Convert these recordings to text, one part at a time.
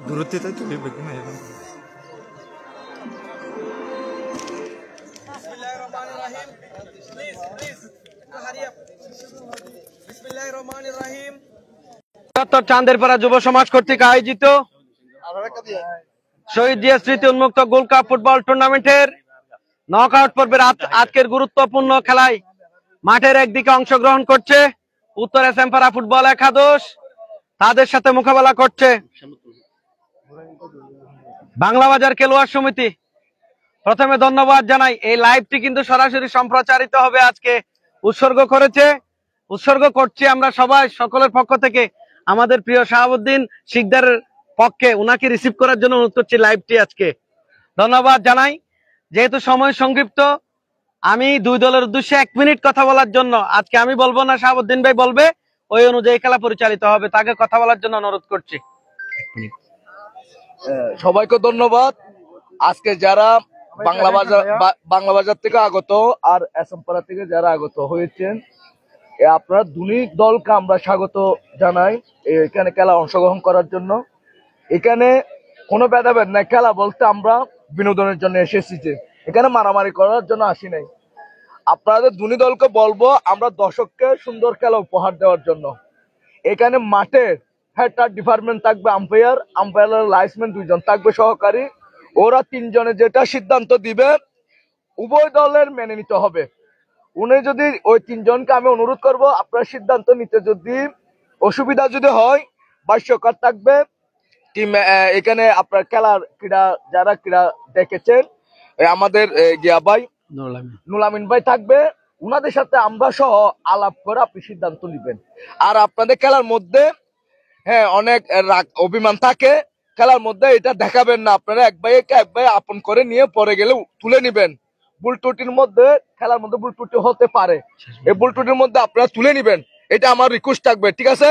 দূরত্বে তাই তুলি বেকি না এখন চাঁদেরপাড়া যুব সমাজ কর্তৃক আয়োজিত শহীদ জিয়া স্মৃতি উন্মুক্ত গোল্ড কাপ ফুটবল টুর্নামেন্টের নকআউট পর্বের আজকের গুরুত্বপূর্ণ খেলায় মাঠের একদিকে অংশগ্রহণ করছে উত্তর এসএমপাড়া ফুটবল একাদশ, তাদের সাথে মোকাবেলা করছে বাংলা বাজার খেলোয়াড় সমিতি। প্রথমে ধন্যবাদ জানাই, এই লাইভটি কিন্তু সরাসরি সম্প্রচারিত হবে আজকে উৎসর্গ করছি আমরা সবাই সকলের পক্ষ থেকে আমাদের প্রিয় শাহাবুদ্দিন শিকদারের পক্ষে উনাকে রিসিভ করার জন্য অনুরোধ করছি লাইভটি আজকে। ধন্যবাদ জানাই। যেহেতু সময় সংক্ষিপ্ত, আমি দুই দলের উদ্দেশ্যে 1 মিনিট কথা বলার জন্য, আজকে আমি বলবো না, শাহাবুদ্দিন ভাই বলবে, ওই অনুযায়ী খেলা পরিচালিত হবে, তাকে কথা বলার জন্য অনুরোধ করছি। সবাইকে ধন্যবাদ। আজকে যারা বাংলা বাজার থেকে আগত আর এসএমপাড়া থেকে যারা আগত হয়েছেন, আপনারা দুই দলকে আমরা স্বাগত জানাই এখানে খেলা অংশগ্রহণ করার জন্য। এখানে কোনো ভেদাভেদ নাই, খেলা বলতে আমরা বিনোদনের জন্য এসেছি, যে এখানে মারামারি করার জন্য আসি নাই। আপনাদের দুই দলকে বলবো আমরা দর্শককে সুন্দর খেলা উপহার দেওয়ার জন্য। এখানে মাঠে হেডার ডিপার্টমেন্ট থাকবে, আম্পায়ারের লাইসম্যান 2 জন থাকবে সহকারী, ওরা 3 জনে যেটা সিদ্ধান্ত দিবে উভয় দলের মেনে নিতে হবে। উনি যদি ওই 3 জনকে আমি অনুরোধ করব, আপনার সিদ্ধান্ত নিতে যদি অসুবিধা যদি হয়, ভাষ্যকার থাকবে টিম। এখানে আপনার যারা ক্রীড়া দেখেছেন আমাদের গিয়া ভাই নুলামিন ভাই থাকবে, উনাদের সাথে আমরা সহ আলাপ করে আপনি সিদ্ধান্ত নিবেন। আর আপনাদের খেলার মধ্যে অনেক রাগ অভিমান থাকে, খেলার মধ্যে এটা দেখাবেন না। আপনারা এক ভাই আপন করে নিয়ে পরে গেলে তুলে নিবেন। ভুল ত্রুটির মধ্যে খেলার মধ্যে ভুল ত্রুটি হতে পারে, এই ভুল ত্রুটির মধ্যে আপনারা তুলে নিবেন, এটা আমার রিকোয়েস্ট থাকবে। ঠিক আছে,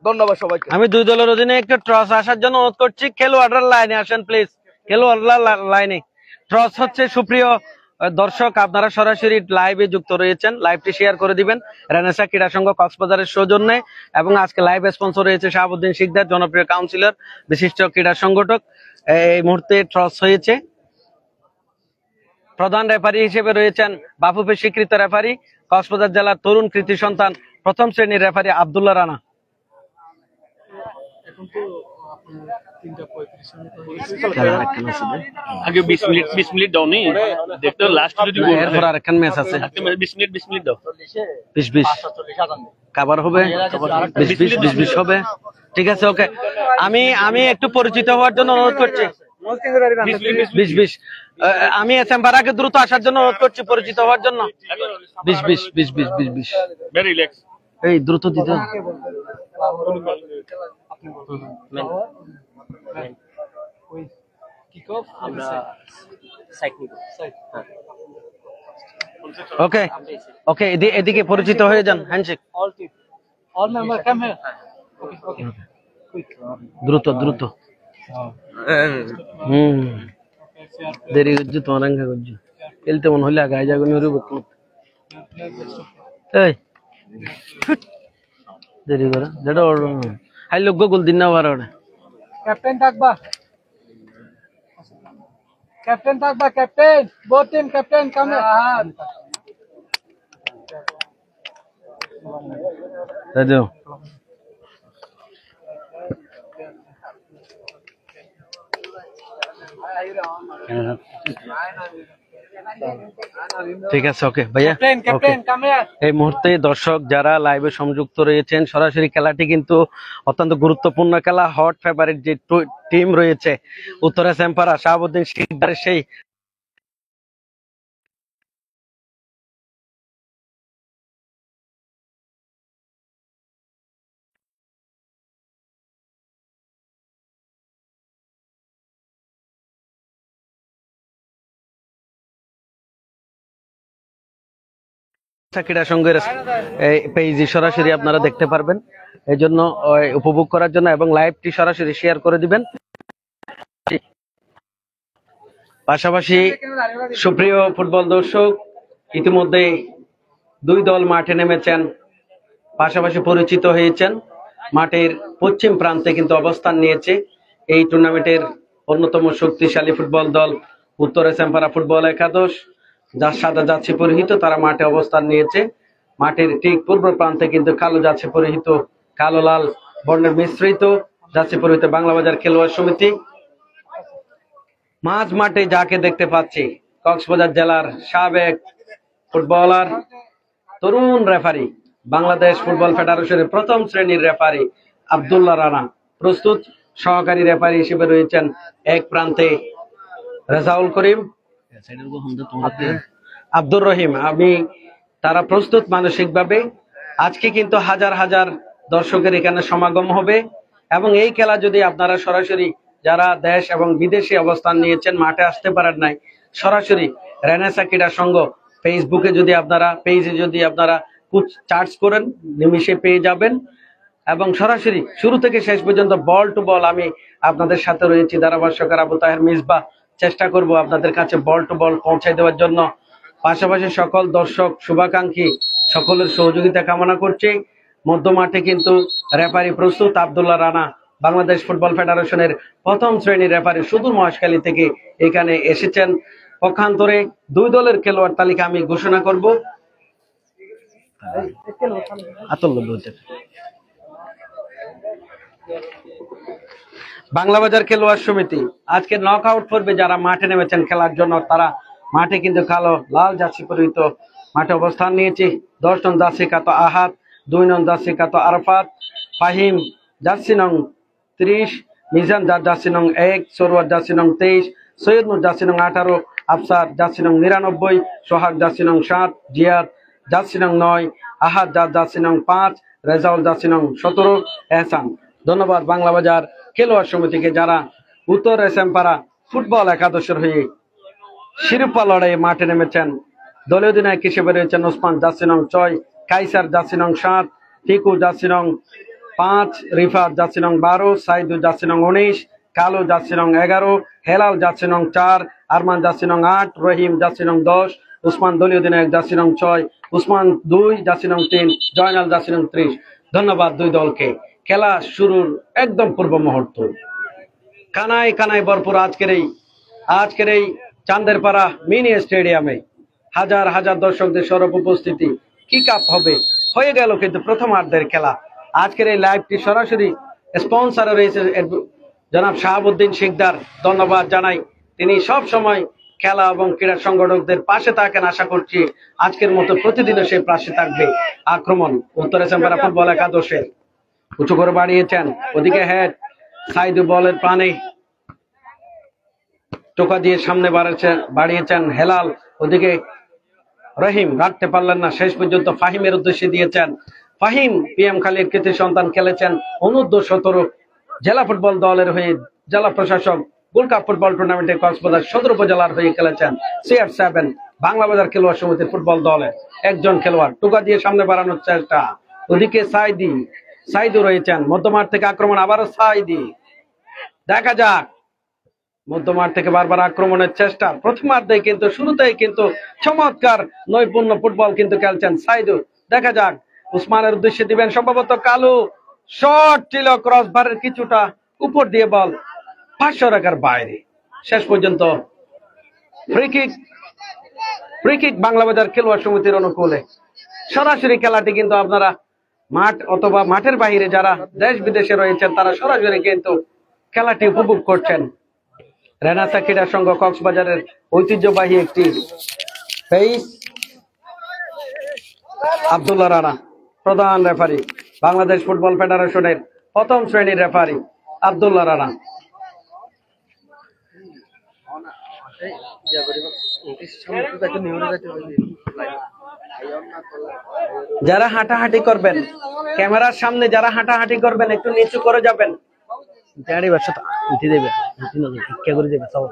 ধন্যবাদ সবাইকে। আমি দুই দলের অধীনে একটু ট্রস আসার জন্য অনুরোধ করছি। খেলোয়াড়রা লাইনে আসেন প্লিজ, খেলোয়াড়রা লাইনে। ট্রস হচ্ছে, সুপ্রিয় দর্শক আপনারা সরাসরি লাইভে যুক্ত রয়েছেন, লাইভটি শেয়ার করে দিবেন রেনেসা ক্রীড়া সংঘ কক্সবাজারের সৌজন্যে। এবং আজকে লাইভ স্পন্সর রয়েছে শাহাবুদ্দিন শিকদার, জনপ্রিয় কাউন্সিলর, বিশিষ্ট ক্রীড়া সংগঠক। এই মুহূর্তে ট্রস হয়েছে। প্রধান রেফারি হিসেবে রয়েছেন বাফুফে স্বীকৃত রেফারি, কক্সবাজার জেলার তরুণ কৃতি সন্তান, প্রথম শ্রেণীর রেফারি আব্দুল্লাহ রানা। আগে 20 মিনিট দাও নি, দেখতে লাস্ট যদি এরপর আরেকখান ম্যাচ আছে, 20 মিনিট দাও, 20 কভার হবে, 20 হবে। ঠিক আছে, ওকে। আমি একটু পরিচিত হওয়ার জন্য অনুরোধ করছি। 20 আমি এসএমপাড়াকে দ্রুত আসার জন্য অনুরোধ করছি, পরিচিত হওয়ার জন্য। 20 ভেরি রিল্যাক্স, এই দ্রুত দিতে। ওকে ওকে, এদিকে পরিচিত হয়ে যান। হ্যান্ডশেক, দ্রুত দ্রুত। দেরি করছি, তোমার আঙ্গা করছি, খেলতে মন হইলে আগে যাগুন। এই দেরি করে যেটা হাই লোক গোল দিন না বারো। ক্যাপ্টেন থাকবা, ক্যাপ্টেন বোথ টিম ক্যাপ্টেন কাম। রাজু ঠিক আছে, ওকে ভাইয়া। এই মুহূর্তে দর্শক যারা লাইভে সংযুক্ত রয়েছেন, সরাসরি খেলাটি কিন্তু অত্যন্ত গুরুত্বপূর্ণ খেলা। হট ফেভারিট যে টিম রয়েছে উত্তর এসএমপাড়া, শাহাবুদ্দিন শিকদারের সেই ক্রীড়া সংঘের পেজে সরাসরি আপনারা দেখতে পারবেন। এই জন্য উপভোগ করার জন্য এবং লাইভটি সরাসরি শেয়ার করে দিবেন। পাশাপাশি সুপ্রিয় ফুটবল দর্শক, ইতিমধ্যে দুই দল মাঠে নেমেছেন, পাশাপাশি পরিচিত হয়েছেন। মাঠের পশ্চিম প্রান্তে কিন্তু অবস্থান নিয়েছে এই টুর্নামেন্টের অন্যতম শক্তিশালী ফুটবল দল উত্তর এসএমপাড়া ফুটবল একাদশ, যার সাদা জার্সি পরিহিত তারা মাঠে অবস্থান নিয়েছে। মাঠের ঠিক পূর্ব প্রান্তে কিন্তু কালো জার্সি পরিহিত, কালো লাল বর্ণের মিশ্রিত জার্সি পরিহিত বাংলা বাজার খেলোয়াড় সমিতি। মাঝ মাঠে যাকে দেখতে পাচ্ছি, কক্সবাজার জেলার সাবেক ফুটবলার, তরুণ রেফারি, বাংলাদেশ ফুটবল ফেডারেশনের প্রথম শ্রেণীর রেফারি আব্দুল্লাহ রানা প্রস্তুত। সহকারী রেফারি হিসেবে রয়েছেন এক প্রান্তে রেজাউল করিম, আব্দুর রহিম। তারা প্রস্তুত মানসিকভাবে। আজকে কিন্তু হাজার হাজার দর্শকের এখানে সমাগম হবে এবং এই খেলা যদি আপনারা সরাসরি যারা দেশ এবং বিদেশে অবস্থান নিয়েছেন মাঠে আসতে পারেন নাই, সরাসরি রেনেসা ক্রীড়া সংঘ ফেসবুকে যদি আপনারা চার্জ করেন নিমিশে পেয়ে যাবেন এবং সরাসরি শুরু থেকে শেষ পর্যন্ত বল টু বল আমি আপনাদের সাথে রয়েছি। ধারাভাষ্যকার আবু তাহের মিসবাহ চেষ্টা করব আপনাদের কাছে বল টু বল পৌঁছে দেওয়ার জন্য। পাশাপাশি সকল দর্শক শুভাকাঙ্ক্ষী সকলের সহযোগিতা কামনা করছে। মধ্য মাঠে কিন্তু রেফারি প্রস্তুত আব্দুল্লাহ রানা, বাংলাদেশ ফুটবল ফেডারেশনের প্রথম শ্রেণীর রেফারি সুদূর মহেশখালী থেকে এখানে এসেছেন। পক্ষান্তরে দুই দলের খেলোয়াড় তালিকা আমি ঘোষণা করব। বাংলা বাজার খেলোয়াড় সমিতি আজকে নক আউট পর্বে যারা মাঠে নেমেছেন খেলার জন্য, তারা মাঠে কিন্তু কালো লাল জার্সি পরিহিত মাঠে অবস্থান নিয়েছে। 10 নং জার্সি কাতো আহাত, 2 নং জার্সি কাতো আরফাত, ফাহিম জার্সি নং 30, মিজান জার্সি নং 1, সরোয়ার জার্সি নং 23, সৈয়দ নূর জার্সি নং 18, আফসার জার্সি নং 99, সোহাগ জার্সি নং 7, জিয়াদ জার্সি নং 9, আহাদ জার্সি নং 5, রেজাউল জার্সি নং 17, এহসান। ধন্যবাদ বাংলা বাজার খেলোয়াড় সমিতিকে যারা উত্তর এসএমপাড়া ফুটবল একাদশের হয়ে শিরোপা লড়াইয়ে মাঠে নেমেছেন। দলীয় অধিনায়ক হিসেবে রয়েছেন ওসমান জার্সি নং 6, কাইসার জার্সি নং 7, টিকু জার্সি নং 5, রিফাত জার্সি নং 12, সাইদু জার্সি নং 19, কালো জার্সি নং 11, হেলাল জার্সি নং 4, আরমান জার্সি নং 8, রহিম জার্সি নং 10, উসমান দলীয় অধিনায়ক জার্সি নং 6, উসমান 2 জার্সি নং 3, জয়নাল জার্সি নং 30। ধন্যবাদ দুই দলকে। খেলা শুরুর একদম পূর্ব মুহূর্ত, কানায় কানায় ভরপুর আজকের এই চান্দেরপাড়া মিনি স্টেডিয়ামে হাজার হাজার দর্শকদের সরব উপস্থিতি। কি কাপ হবে হয়ে গেল কিন্তু প্রথমার্ধের খেলা। আজকের এই লাইভটি সরাসরি স্পন্সর রয়েছে জনাব শাহাবুদ্দিন শিকদার, ধন্যবাদ জানাই। তিনি সব সময় খেলা এবং ক্রীড়া সংগঠকদের পাশে থাকেন। আশা করছি আজকের মতো প্রতিদিনও সে পাশে থাকবে। আক্রমণ উত্তর এসএমপাড়া ফুটবল একাদশের, উঁচু করে বাড়িয়েছেন, ওদিকে হেড সাইদু বলের প্রাণে টোকা দিয়ে সামনে বাড়িয়েছেন হেলাল, ওদিকে রহিম রাখতে পারলেন না, শেষ পর্যন্ত ফাহিমের উদ্দেশ্যে দিয়েছেন। ফাহিম পিএম খালির কৃতি সন্তান, খেলেছেন অনূর্ধ্ব 17 জেলা ফুটবল দলের হয়ে, জেলা প্রশাসক গোল্ড কাপ ফুটবল টুর্নামেন্টে কক্সবাজার সদর উপজেলার হয়ে খেলেছেন। CR7 বাংলা বাজার খেলোয়াড় সমিতির ফুটবল দলের একজন খেলোয়াড়, টোকা দিয়ে সামনে বাড়ানোর চেষ্টা। ওদিকে সাইদু রয়েছেন মধ্যমাঠ থেকে, আক্রমণ আবারও সাইদি, দেখা যাক মধ্যমাঠ থেকে বারবার আক্রমণের চেষ্টা। প্রথমার্ধে কিন্তু শুরুতেই কিন্তু চমৎকার নৈপুণ্য ফুটবল কিন্তু খেলছেন সাইদু, দেখা যাক উসমানের উদ্দেশ্যে দিবেন সম্ভবত। কালু শট ছিল ক্রসবারের কিছুটা উপর দিয়ে, বল 500 রেখার বাইরে। শেষ পর্যন্ত ফ্রি কিক বাংলা বাজার খেলোয়াড় সমিতির অনুকূলে। সরাসরি খেলাটি কিন্তু আপনারা মাঠ অথবা মাঠের বাইরে যারা দেশ বিদেশে রয়েছেন তারা সরাসরি কিন্তু খেলাটি উপভোগ করছেন। রেনেসা ক্রীড়া সংঘ কক্সবাজারের ঐতিহ্যবাহী একটি পেজ। আব্দুল্লাহ রানা প্রধান রেফারি, বাংলাদেশ ফুটবল ফেডারেশনের প্রথম শ্রেণীর রেফারি আব্দুল্লাহ রানা। যারা হাঁটাহাঁটি করবেন, ক্যামেরার সামনে যারা হাঁটাহাঁটি করবেন একটু নিচু করে যাবেন, গাড়ি ব্যবসা উঠে দেবে ভিক্ষা করে দেবে সব।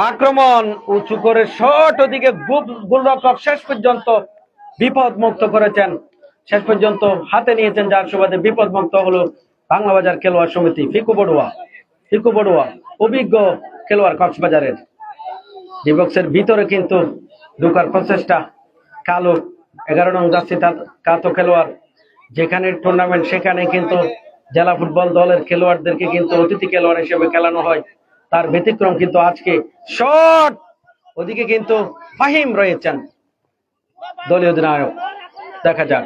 আক্রমণ উঁচু করে শট ওদিকে গোলরক্ষক শেষ পর্যন্ত বিপদ মুক্ত করেছেন, শেষ পর্যন্ত হাতে নিয়েছেন, যার সুবাদে বিপদ মুক্ত হলো বাংলা বাজার খেলোয়াড় সমিতি। ফিকু বড়ুয়া অভিজ্ঞ খেলোয়াড় কক্সবাজারের। ডিবক্সের ভিতরে কিন্তু ঢোকার প্রচেষ্টা কালো 11 নং জার্সি কাতো খেলোয়াড়। যেখানে টুর্নামেন্ট সেখানে কিন্তু জেলা ফুটবল দলের খেলোয়াড়দেরকে কিন্তু অতিথি খেলোয়াড় হিসেবে খেলানো হয়, তার ব্যতিক্রম কিন্তু আজকে। শট ওদিকে কিন্তু ফাহিম রয়েছেন দলীয় অধিনায়ক। দেখা যাক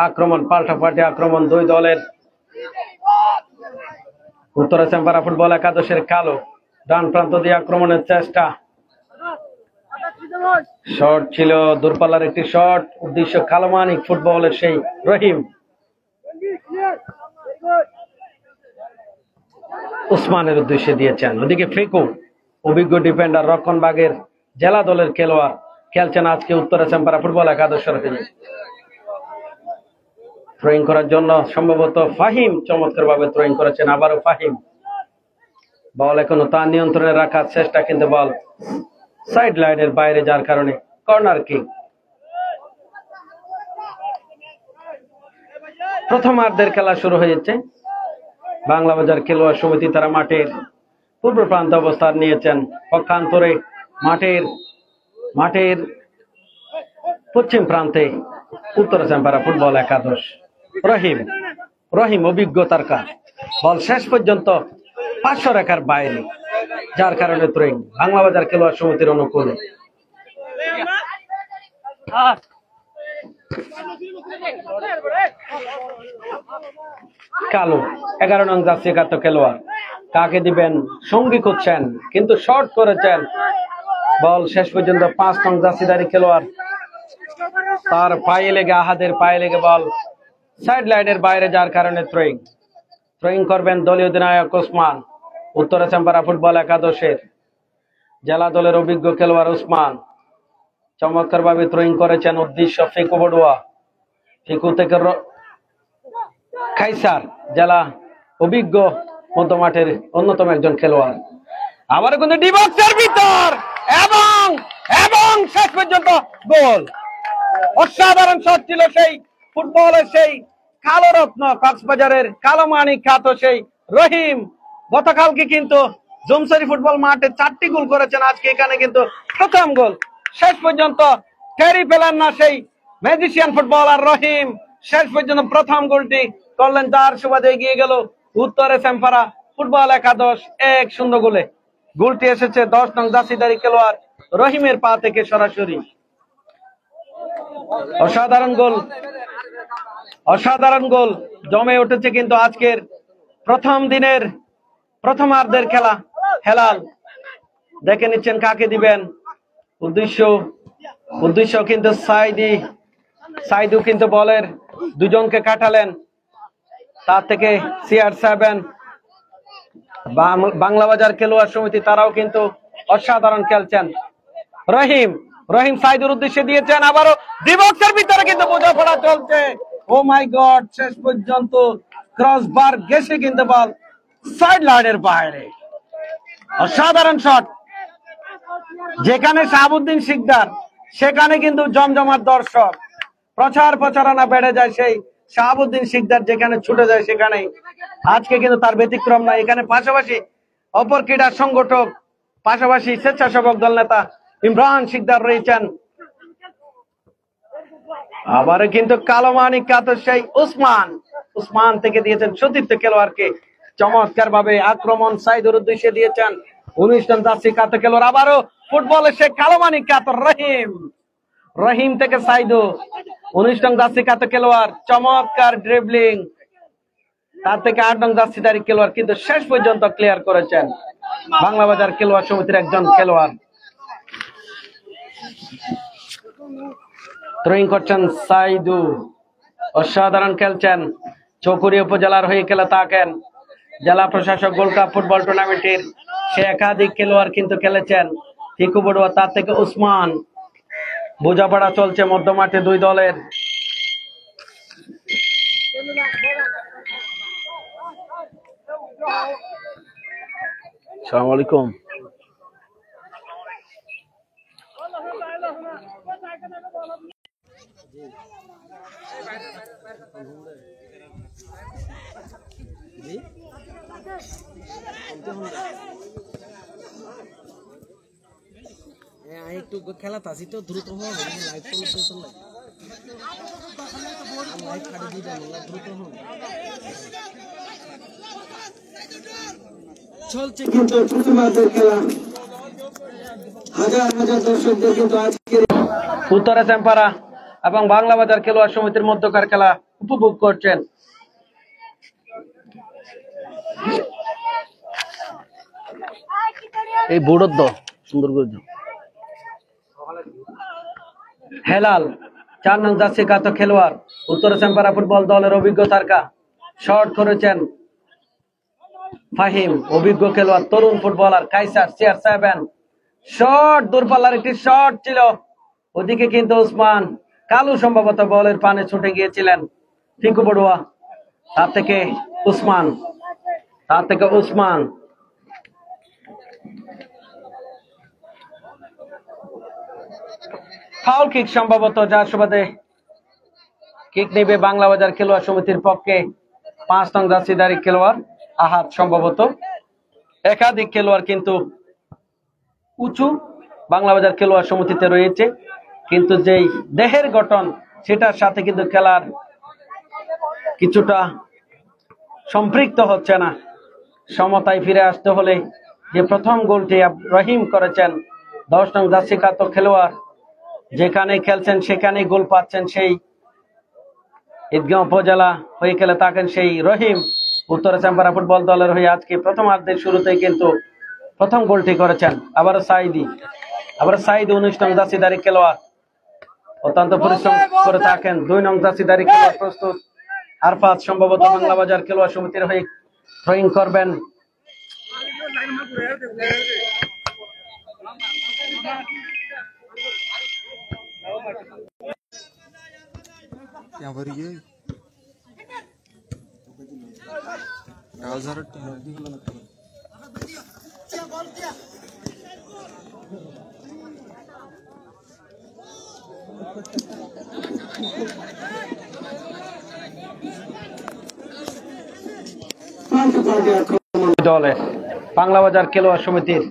আক্রমণ, পাল্টাপাল্টি আক্রমণ দুই দলের। উত্তরা চেম্পারা ফুটবল একাদশের কালো ডান প্রান্ত দিয়ে আক্রমণের চেষ্টা। শট ছিল দূরপাল্লার একটি শট, উদ্দেশ্য কালোমানিক ফুটবলের সেই রহিম। উসমানের উদ্দেশ্যে দিয়েছেন, ওদিকে ফিকু অভিজ্ঞ ডিফেন্ডার রক্ষণবাগের জেলা দলের খেলোয়াড় খেলছেন আজকে উত্তরা চেম্পারা ফুটবল একাদশের হয়ে। থ্রোয়িং করার জন্য সম্ভবত ফাহিম চমৎকার ভাবে থ্রোয়িং করেছেন, আবারও ফাহিম। বল এখনো তার নিয়ন্ত্রণে রাখার চেষ্টা, কিন্তু বল সাইড লাইনের বাইরে, যার কারণে কর্নার কিক। প্রথমার্ধের খেলা শুরু হয়েছে। বাংলা বাজার খেলোয়াড় সমিতি তারা মাঠের পূর্ব প্রান্তে অবস্থান নিয়েছেন, পক্ষান্তরে মাঠের পশ্চিম প্রান্তে উত্তরা চেম্পারা ফুটবল একাদশ। রহিম অভিজ্ঞতার কাজ, বল শেষ পর্যন্ত 500 রেখার বাইরে, যার কারণে থ্রোয়িং বাংলা বাজার খেলোয়াড় সমিতির অনুকূলে। কালো 11 নং জার্সি কাতো খেলোয়াড় কাকে দিবেন, সঙ্গী খুঁজছেন কিন্তু শর্ট করেছেন। বল শেষ পর্যন্ত 5 নং জার্সিধারী খেলোয়াড়, তার পায়ে লেগে, আহাদের পায়ে লেগে বল সাইড লাইনের বাইরে, যার কারণে থ্রোয়িং করবেন দলীয় অধিনায়ক ওসমান। উত্তরা চেম্পারা ফুটবল একাদশের জেলা দলের অভিজ্ঞ খেলোয়াড় ওসমান চমৎকার ভাবে থ্রোয়িং করেছেন, উদ্দেশ্য ফিকু বড়ুয়া। ফিকু থেকে খাইসার জেলা অভিজ্ঞ মধ্যমাঠের অন্যতম একজন খেলোয়াড়। আবার কিন্তু ডিবক্সের ভিতর এবং শেষ পর্যন্ত গোল। অসাধারণ শট ছিল সেই ফুটবলের সেই কালো রত্ন, কক্সবাজারের কালো মানিক খ্যাত সেই রহিম। গতকালকে কিন্তু জুমসারি ফুটবল মাঠে 4টি গোল করেছেন, আজকে এখানে কিন্তু প্রথম গোল। শেষ পর্যন্ত টেরি পেলেন না সেই ম্যাজিশিয়ান ফুটবলার রহিম, শেষ পর্যন্ত প্রথম গোলটি করলেন, যার সুবাদে এগিয়ে গেল উত্তরা চেম্পারা ফুটবল একাদশ 1-0 গোলে। গোলটি এসেছে 10 নং জার্সিধারী খেলোয়াড় রহিমের পা থেকে সরাসরি। অসাধারণ গোল জমে উঠেছে কিন্তু আজকের প্রথম দিনের প্রথমার্ধের খেলা। হেলাল দেখে নিচ্ছেন কাকে দিবেন, উদ্দেশ্য কিন্তু সাইদু কিন্তু বলের দুজনকে কাটালেন, তার থেকে CR7 বাংলা বাজার খেলোয়াড় সমিতি তারাও কিন্তু অসাধারণ খেলছেন। রহিম সাইদুর উদ্দেশ্যে দিয়েছেন, আবারও ডিবক্সের ভিতরে কিন্তু বোঝাপড়া চলছে। ও মাই গড, শেষ পর্যন্ত ক্রস বার গেছে কিন্তু বল সাইড লাইনের বাইরে। অসাধারণ শট, যেখানে শাহাবুদ্দিন শিকদার সেখানে কিন্তু জমজমাট দর্শক, প্রচারণা বেড়ে যায়। সেই শাহাবুদ্দিন শিকদার যেখানে ছুটে যায় সেখানে আজকে কিন্তু তার ব্যতিক্রম নাই। এখানে পাশাপাশি অপর ক্রীড়া সংগঠক, পাশাপাশি স্বেচ্ছাসেবক দল নেতা ইমরান শিকদার রয়েছেন। আবার কিন্তু কালো মানিক কাতো সেই উসমান থেকে দিয়েছেন সতীর্থ খেলোয়াড়কে, চমৎকার ভাবে আক্রমণ সাইদুর উদ্দেশ্যে দিয়েছেন 19 নং জার্সি কাতো খেলোয়াড়। আবারও ফুটবলের সে কালো মানিক কাতো রহিম থেকে সাইদু 19 নং জার্সি কাতো খেলোয়াড়, চমৎকার ড্রিবলিং, তার থেকে 8 নং জার্সিধারী খেলোয়াড় কিন্তু শেষ পর্যন্ত ক্লিয়ার করেছেন বাংলা বাজার খেলোয়াড় সমিতির একজন খেলোয়াড়। থ্রোয়িং করছেন সাইদু, অসাধারণ খেলছেন। চৌকুরি উপজেলার হয়ে খেলে থাকেন, জেলা প্রশাসক গোল্ড কাপ ফুটবল টুর্নামেন্টের সে একাধিক খেলোয়াড় কিন্তু খেলেছেন। ফিকু বড়ুয়া, তার থেকে উসমান, বোঝাপড়া চলছে মধ্যমাঠে দুই দলের। আসসালামু আলাইকুম। একটু খেলা তাসি তো দ্রুত হবে লাইভ লাইভ কাটে দিবেন দ্রুত হবে চলছে কিন্তু প্রথমার্ধের খেলা হাজার হাজার দর্শকদের কিন্তু আজকে উত্তরা চ্যাম্পারা এবং বাংলা বাজার খেলোয়াড় সমিতির মধ্যকার খেলা উপভোগ করছেন। এই বোর্ড সুন্দর করে হেলাল 4 নং জার্সি কাত খেলোয়াড় উত্তরা চ্যাম্পারা ফুটবল দলের অভিজ্ঞ তারকা শট করেছেন ফাহিম, অভিজ্ঞ খেলোয়াড় তরুণ ফুটবলার কাইসার CR7 শট, দূরপাল্লার একটি শট ছিল, ওদিকে কিন্তু ওসমান কালু সম্ভবত বলের পানে ছুটে গিয়েছিলেন, ফিকু বড়ুয়া তার থেকে উসমান ফাউল কিক সম্ভবত, যার সুবাদে কিক নেবে বাংলা বাজার খেলোয়াড় সমিতির পক্ষে 5 নং জার্সিধারী খেলোয়াড় আহাত। সম্ভবত একাধিক খেলোয়াড় কিন্তু উঁচু বাংলা বাজার খেলোয়াড় সমিতিতে রয়েছে, কিন্তু যেই দেহের গঠন সেটার সাথে কিন্তু খেলার কিছুটা সম্পৃক্ত হচ্ছে না। সমতায় ফিরে আসতে হলে যে প্রথম গোলটি রহিম করেছেন 10 নং জার্সি কাত খেলোয়াড়, যেখানে খেলছেন সেখানে গোল পাচ্ছেন সেই ঈদগাঁও উপজেলা হয়ে খেলে থাকেন সেই রহিম, উত্তরা চ্যাম্পারা ফুটবল দলের হয়ে আজকে প্রথমার্ধের শুরুতেই কিন্তু প্রথম গোলটি করেছেন। আবার সাইদি 19 নং জার্সিধারী খেলোয়াড় অত্যন্ত পরিশ্রম করে থাকেন। 2 নং জার্সিধারী খেলোয়াড় প্রস্তুত, আরফাত সম্ভবত বাংলা বাজার খেলোয়াড় সমিতির হয়ে থ্রোয়িং করবেন। यहाँ पर ये দলের বাংলা বাজার খেলোয়াড় সমিতির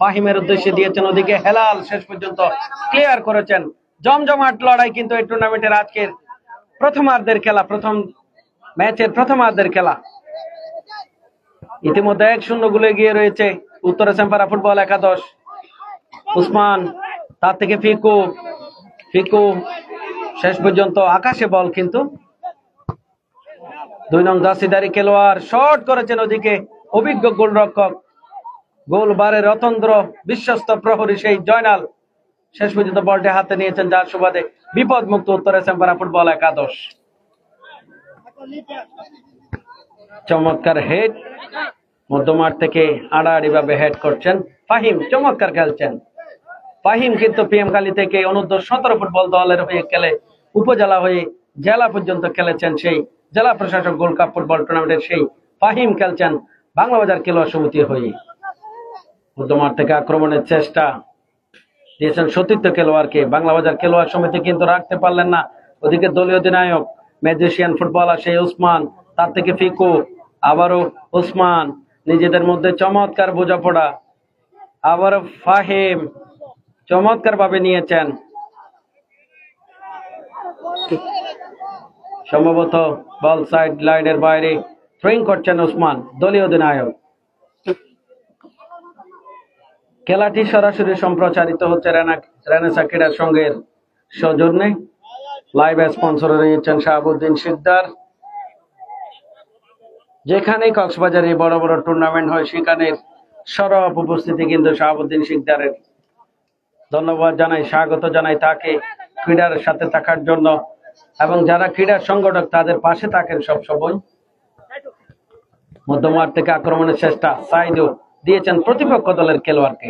ফাহিমের উদ্দেশ্যে দিয়েছেন, ওদিকে হেলাল শেষ পর্যন্ত ক্লিয়ার করেছেন। জমজমাট লড়াই কিন্তু এই টুর্নামেন্টের আজকের প্রথমার্ধের খেলা, প্রথম ম্যাচের প্রথমার্ধের খেলা। ইতিমধ্যে 1-0 গোলে এগিয়ে রয়েছে উত্তরা চ্যাম্পারা ফুটবল একাদশ। উসমান, তার থেকে ফিকু শেষ পর্যন্ত আকাশে বল, কিন্তু 2 নং জার্সিধারী খেলোয়াড় শট করেছেন, ওদিকে অভিজ্ঞ গোলরক্ষক গোলবারের রতন্দ্র বিশ্বস্ত প্রহরী সেই জয়নাল শেষ পর্যন্ত বলটি হাতে নিয়েছেন, যার সুবাদে বিপদ মুক্ত উত্তরা চ্যাম্পারা ফুটবল একাদশ। চমৎকার হেড, মধ্যমাঠ থেকে আড়াআড়ি ভাবে হেড করছেন ফাহিম, চমৎকার খেলছেন ফাহিম। কিন্তু PM কালী থেকে অনূর্ধ্ব 17 ফুটবল দলের হয়ে খেলে উপজেলা হয়ে জেলা পর্যন্ত খেলেছেন, সেই জেলা প্রশাসক গোল্ড কাপ ফুটবল টুর্নামেন্টের সেই ফাহিম খেলছেন বাংলা বাজার খেলোয়াড় সমিতি হয়ে। মধ্যমাঠ থেকে আক্রমণের চেষ্টা দিয়েছেন সতীর্থ খেলোয়াড়কে, বাংলা বাজার খেলোয়াড় সমিতি কিন্তু রাখতে পারলেন না। ওদিকে দলীয় অধিনায়ক ম্যাজিশিয়ান ফুটবলার সেই উসমান, তার থেকে ফিকু, আবারও উসমান, নিজেদের মধ্যে চমৎকার বোঝাপড়া, আবারও ফাহিম চমৎকার ভাবে নিয়েছেন, সম্ভবত বল সাইড লাইনের বাইরে থ্রোয়িং করছেন উসমান, দলীয় অধিনায়ক। খেলাটি সরাসরি সম্প্রচারিত হচ্ছে রেনেসা ক্রীড়া সংঘের সৌজন্যে। লাইভ স্পন্সর রয়েছেন শাহাবুদ্দিন শিকদার। যেখানে কক্সবাজারে বড় বড় টুর্নামেন্ট হয় সেখানে সরব উপস্থিতি কিন্তু শাহাবুদ্দিন শিকদারের। ধন্যবাদ জানাই, স্বাগত জানাই তাকে ক্রীড়ার সাথে থাকার জন্য, এবং যারা ক্রীড়া সংগঠক তাদের পাশে থাকেন সবসময়। মধ্যমাঠ থেকে আক্রমণের চেষ্টা, সাইদও দিয়েছেন প্রতিপক্ষ দলের খেলোয়াড়কে।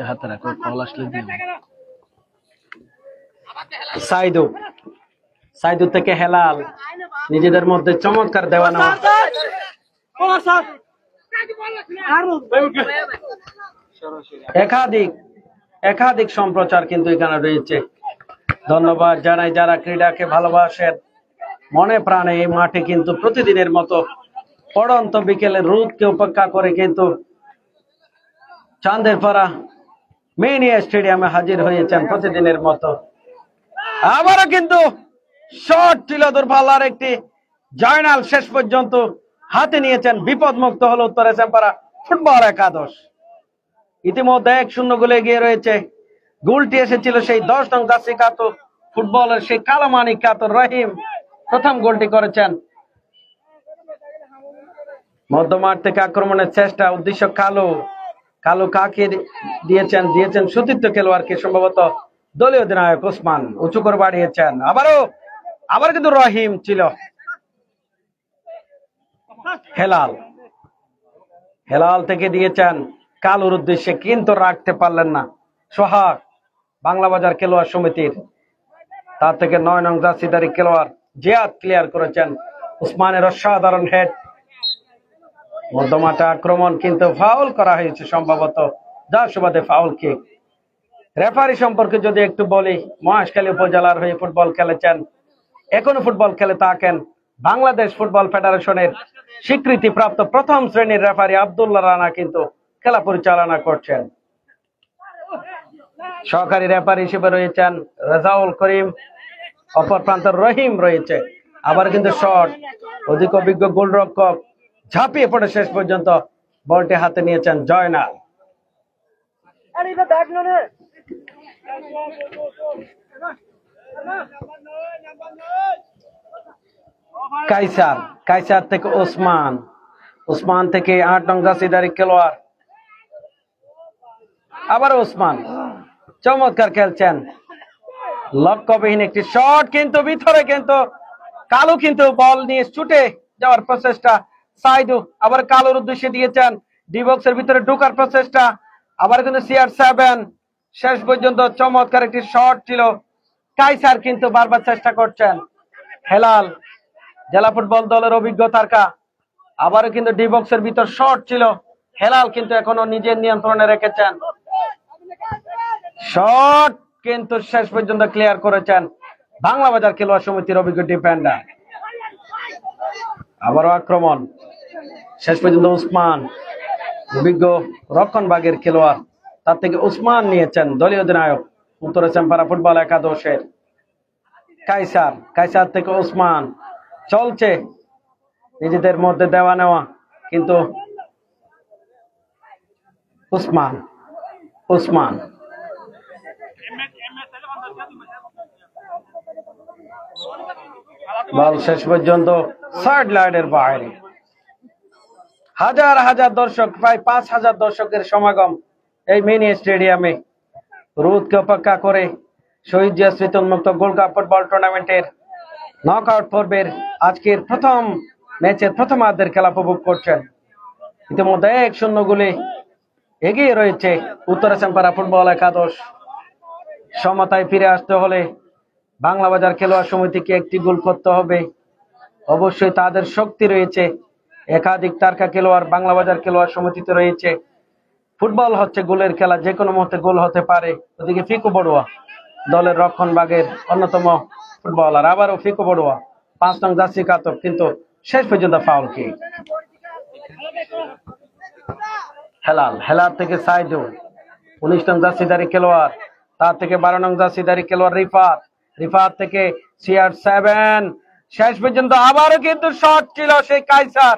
হাতে রাখো, কল আসলে সাইদুর থেকে হেলাল, নিজেদের মধ্যে চমৎকার দেওয়া নেওয়া। একাধিক সম্প্রচার কিন্তু এখানে রয়েছে। ধন্যবাদ জানাই যারা ক্রীড়াকে ভালোবাসেন মনে প্রাণে। এই মাঠে কিন্তু প্রতিদিনের মতো পড়ন্ত বিকেলের রোদকে উপেক্ষা করে কিন্তু চাঁদেরপাড়া মিনি স্টেডিয়ামে হাজির হয়েছেন প্রতিদিনের মতো। আবারও কিন্তু শট ছিল দুর্ভাল্লার একটি, জয়নাল শেষ পর্যন্ত হাতে নিয়েছেন। বিপদ মুক্ত হলো উত্তর এসএমপাড়া ফুটবল একাদশ। ইতিমধ্যে 1-0 গোলে এগিয়ে রয়েছে। গোলটি এসেছিল সেই 10 নং জার্সি কাতো ফুটবলের সেই কালো মানিক কাতো রহিম প্রথম গোলটি করেছেন। মধ্যমাঠ থেকে আক্রমণের চেষ্টা, উদ্দেশ্য কালো কাকে দিয়েছেন সতীর্থ খেলোয়াড়কে, সম্ভবত দলীয় অধিনায়ক ওসমান উঁচু করে বাড়িয়েছেন। আবার কিন্তু রহিম ছিল। হেলাল থেকে দিয়েছেন কালুর উদ্দেশ্যে, কিন্তু রাখতে পারলেন না সোহাগ বাংলা বাজার খেলোয়াড় সমিতির। তার থেকে 9 নং জার্সিধারী খেলোয়াড় জিয়াদ ক্লিয়ার করেছেন। উসমানের অসাধারণ হেড। মধ্যমাঠে আক্রমণ, কিন্তু ফাউল করা হয়েছে সম্ভবত, যার সুবাদে ফাউল কিক। রেফারি সম্পর্কে যদি একটু বলি, মহেশখালী উপজেলার হয়ে ফুটবল খেলেছেন, এখনো ফুটবল খেলে থাকেন বাংলাদেশ ফুটবল ফেডারেশনের স্বীকৃতিপ্রাপ্ত প্রথম শ্রেণীর রেফারি আব্দুল্লাহ রানা কিন্তু খেলা পরিচালনা করছেন। সহকারী রেফারি হিসেবে রয়েছেন রেজাউল করিম, অপর প্রান্তের রহিম রয়েছে। আবার কিন্তু শট, অধিক অভিজ্ঞ গোলরক্ষক ঝাঁপিয়ে পড়ে শেষ পর্যন্ত বলটি হাতে নিয়েছেন জয়নাল। কাইসার থেকে ওসমান থেকে 8 নং জার্সিধারী খেলোয়াড়, আবার ওসমান চমৎকার খেলছেন। লক্ষ্যবিহীন একটি শট, কিন্তু ভিতরে কিন্তু কালু কিন্তু বল নিয়ে ছুটে যাওয়ার প্রচেষ্টা। সাইদু আবার কালুর উদ্দেশ্যে দিয়েছেন, ডি বক্সের ভিতরে ঢোকার প্রচেষ্টা। আবার কিন্তু CR7 শেষ পর্যন্ত চমৎকার একটি শট ছিল। কাইসার কিন্তু বারবার চেষ্টা করছেন। হেলাল জেলা ফুটবল দলের অভিজ্ঞতার কা, আবারও কিন্তু ডি বক্সের ভিতর শট ছিল। হেলাল কিন্তু এখনো নিজের নিয়ন্ত্রণে রেখেছেন। শট কিন্তু শেষ পর্যন্ত ক্লিয়ার করেছেন বাংলা বাজার খেলোয়াড় সমিতির অভিজ্ঞ ডিফেন্ডার। আবারও আক্রমণ, শেষ পর্যন্ত উসমান অভিজ্ঞ রক্ষণভাগের খেলোয়াড়, তার থেকে উসমান নিয়েছেন দলীয় অধিনায়ক উত্তর এসএমপাড়া ফুটবল একাদশের। কাইসার থেকে উসমান চলছে নিজেদের মধ্যে দেওয়া নেওয়া, কিন্তু উসমান বল শেষ পর্যন্ত সাইড লাইনের বাইরে। হাজার দর্শক, প্রায় 5000 দর্শকের সমাগম এই মিনি স্টেডিয়ামে। রোদকে উপেক্ষা করে শহীদ জিয়া স্মৃতি উন্মুক্ত গোল্ড কাপ ফুটবল টুর্নামেন্টের নকআউট পর্বের আজকের প্রথম ম্যাচের প্রথমার্ধের খেলা উপভোগ করছেন। ইতিমধ্যে 1-0 গোলে এগিয়ে রয়েছে উত্তর এসএমপাড়া ফুটবল একাদশ। সমতায় ফিরে আসতে হলে বাংলা বাজার খেলোয়াড় সমিতিকে একটি গোল করতে হবে। অবশ্যই তাদের শক্তি রয়েছে, একাধিক তারকা খেলোয়াড় বাংলা বাজার খেলোয়াড় সমিতিতে রয়েছে। ফুটবল হচ্ছে গোলের খেলা, যে কোনো মুহূর্তে গোল হতে পারে। ওদিকে ফিকু বড়ুয়া দলের রক্ষণভাগের অন্যতম ফুটবলার, আবারও ফিকু বড়ুয়া 5 নং জার্সি কাতক, কিন্তু শেষ পর্যন্ত ফাউল কিক। হেলাল থেকে সাইদুল 19 নং জার্সিধারী খেলোয়াড়, তার থেকে 12 নং জার্সিধারী খেলোয়াড় রিফাত থেকে CR7 শেষ পর্যন্ত। আবারও কিন্তু শট ছিল সেই কাইসার,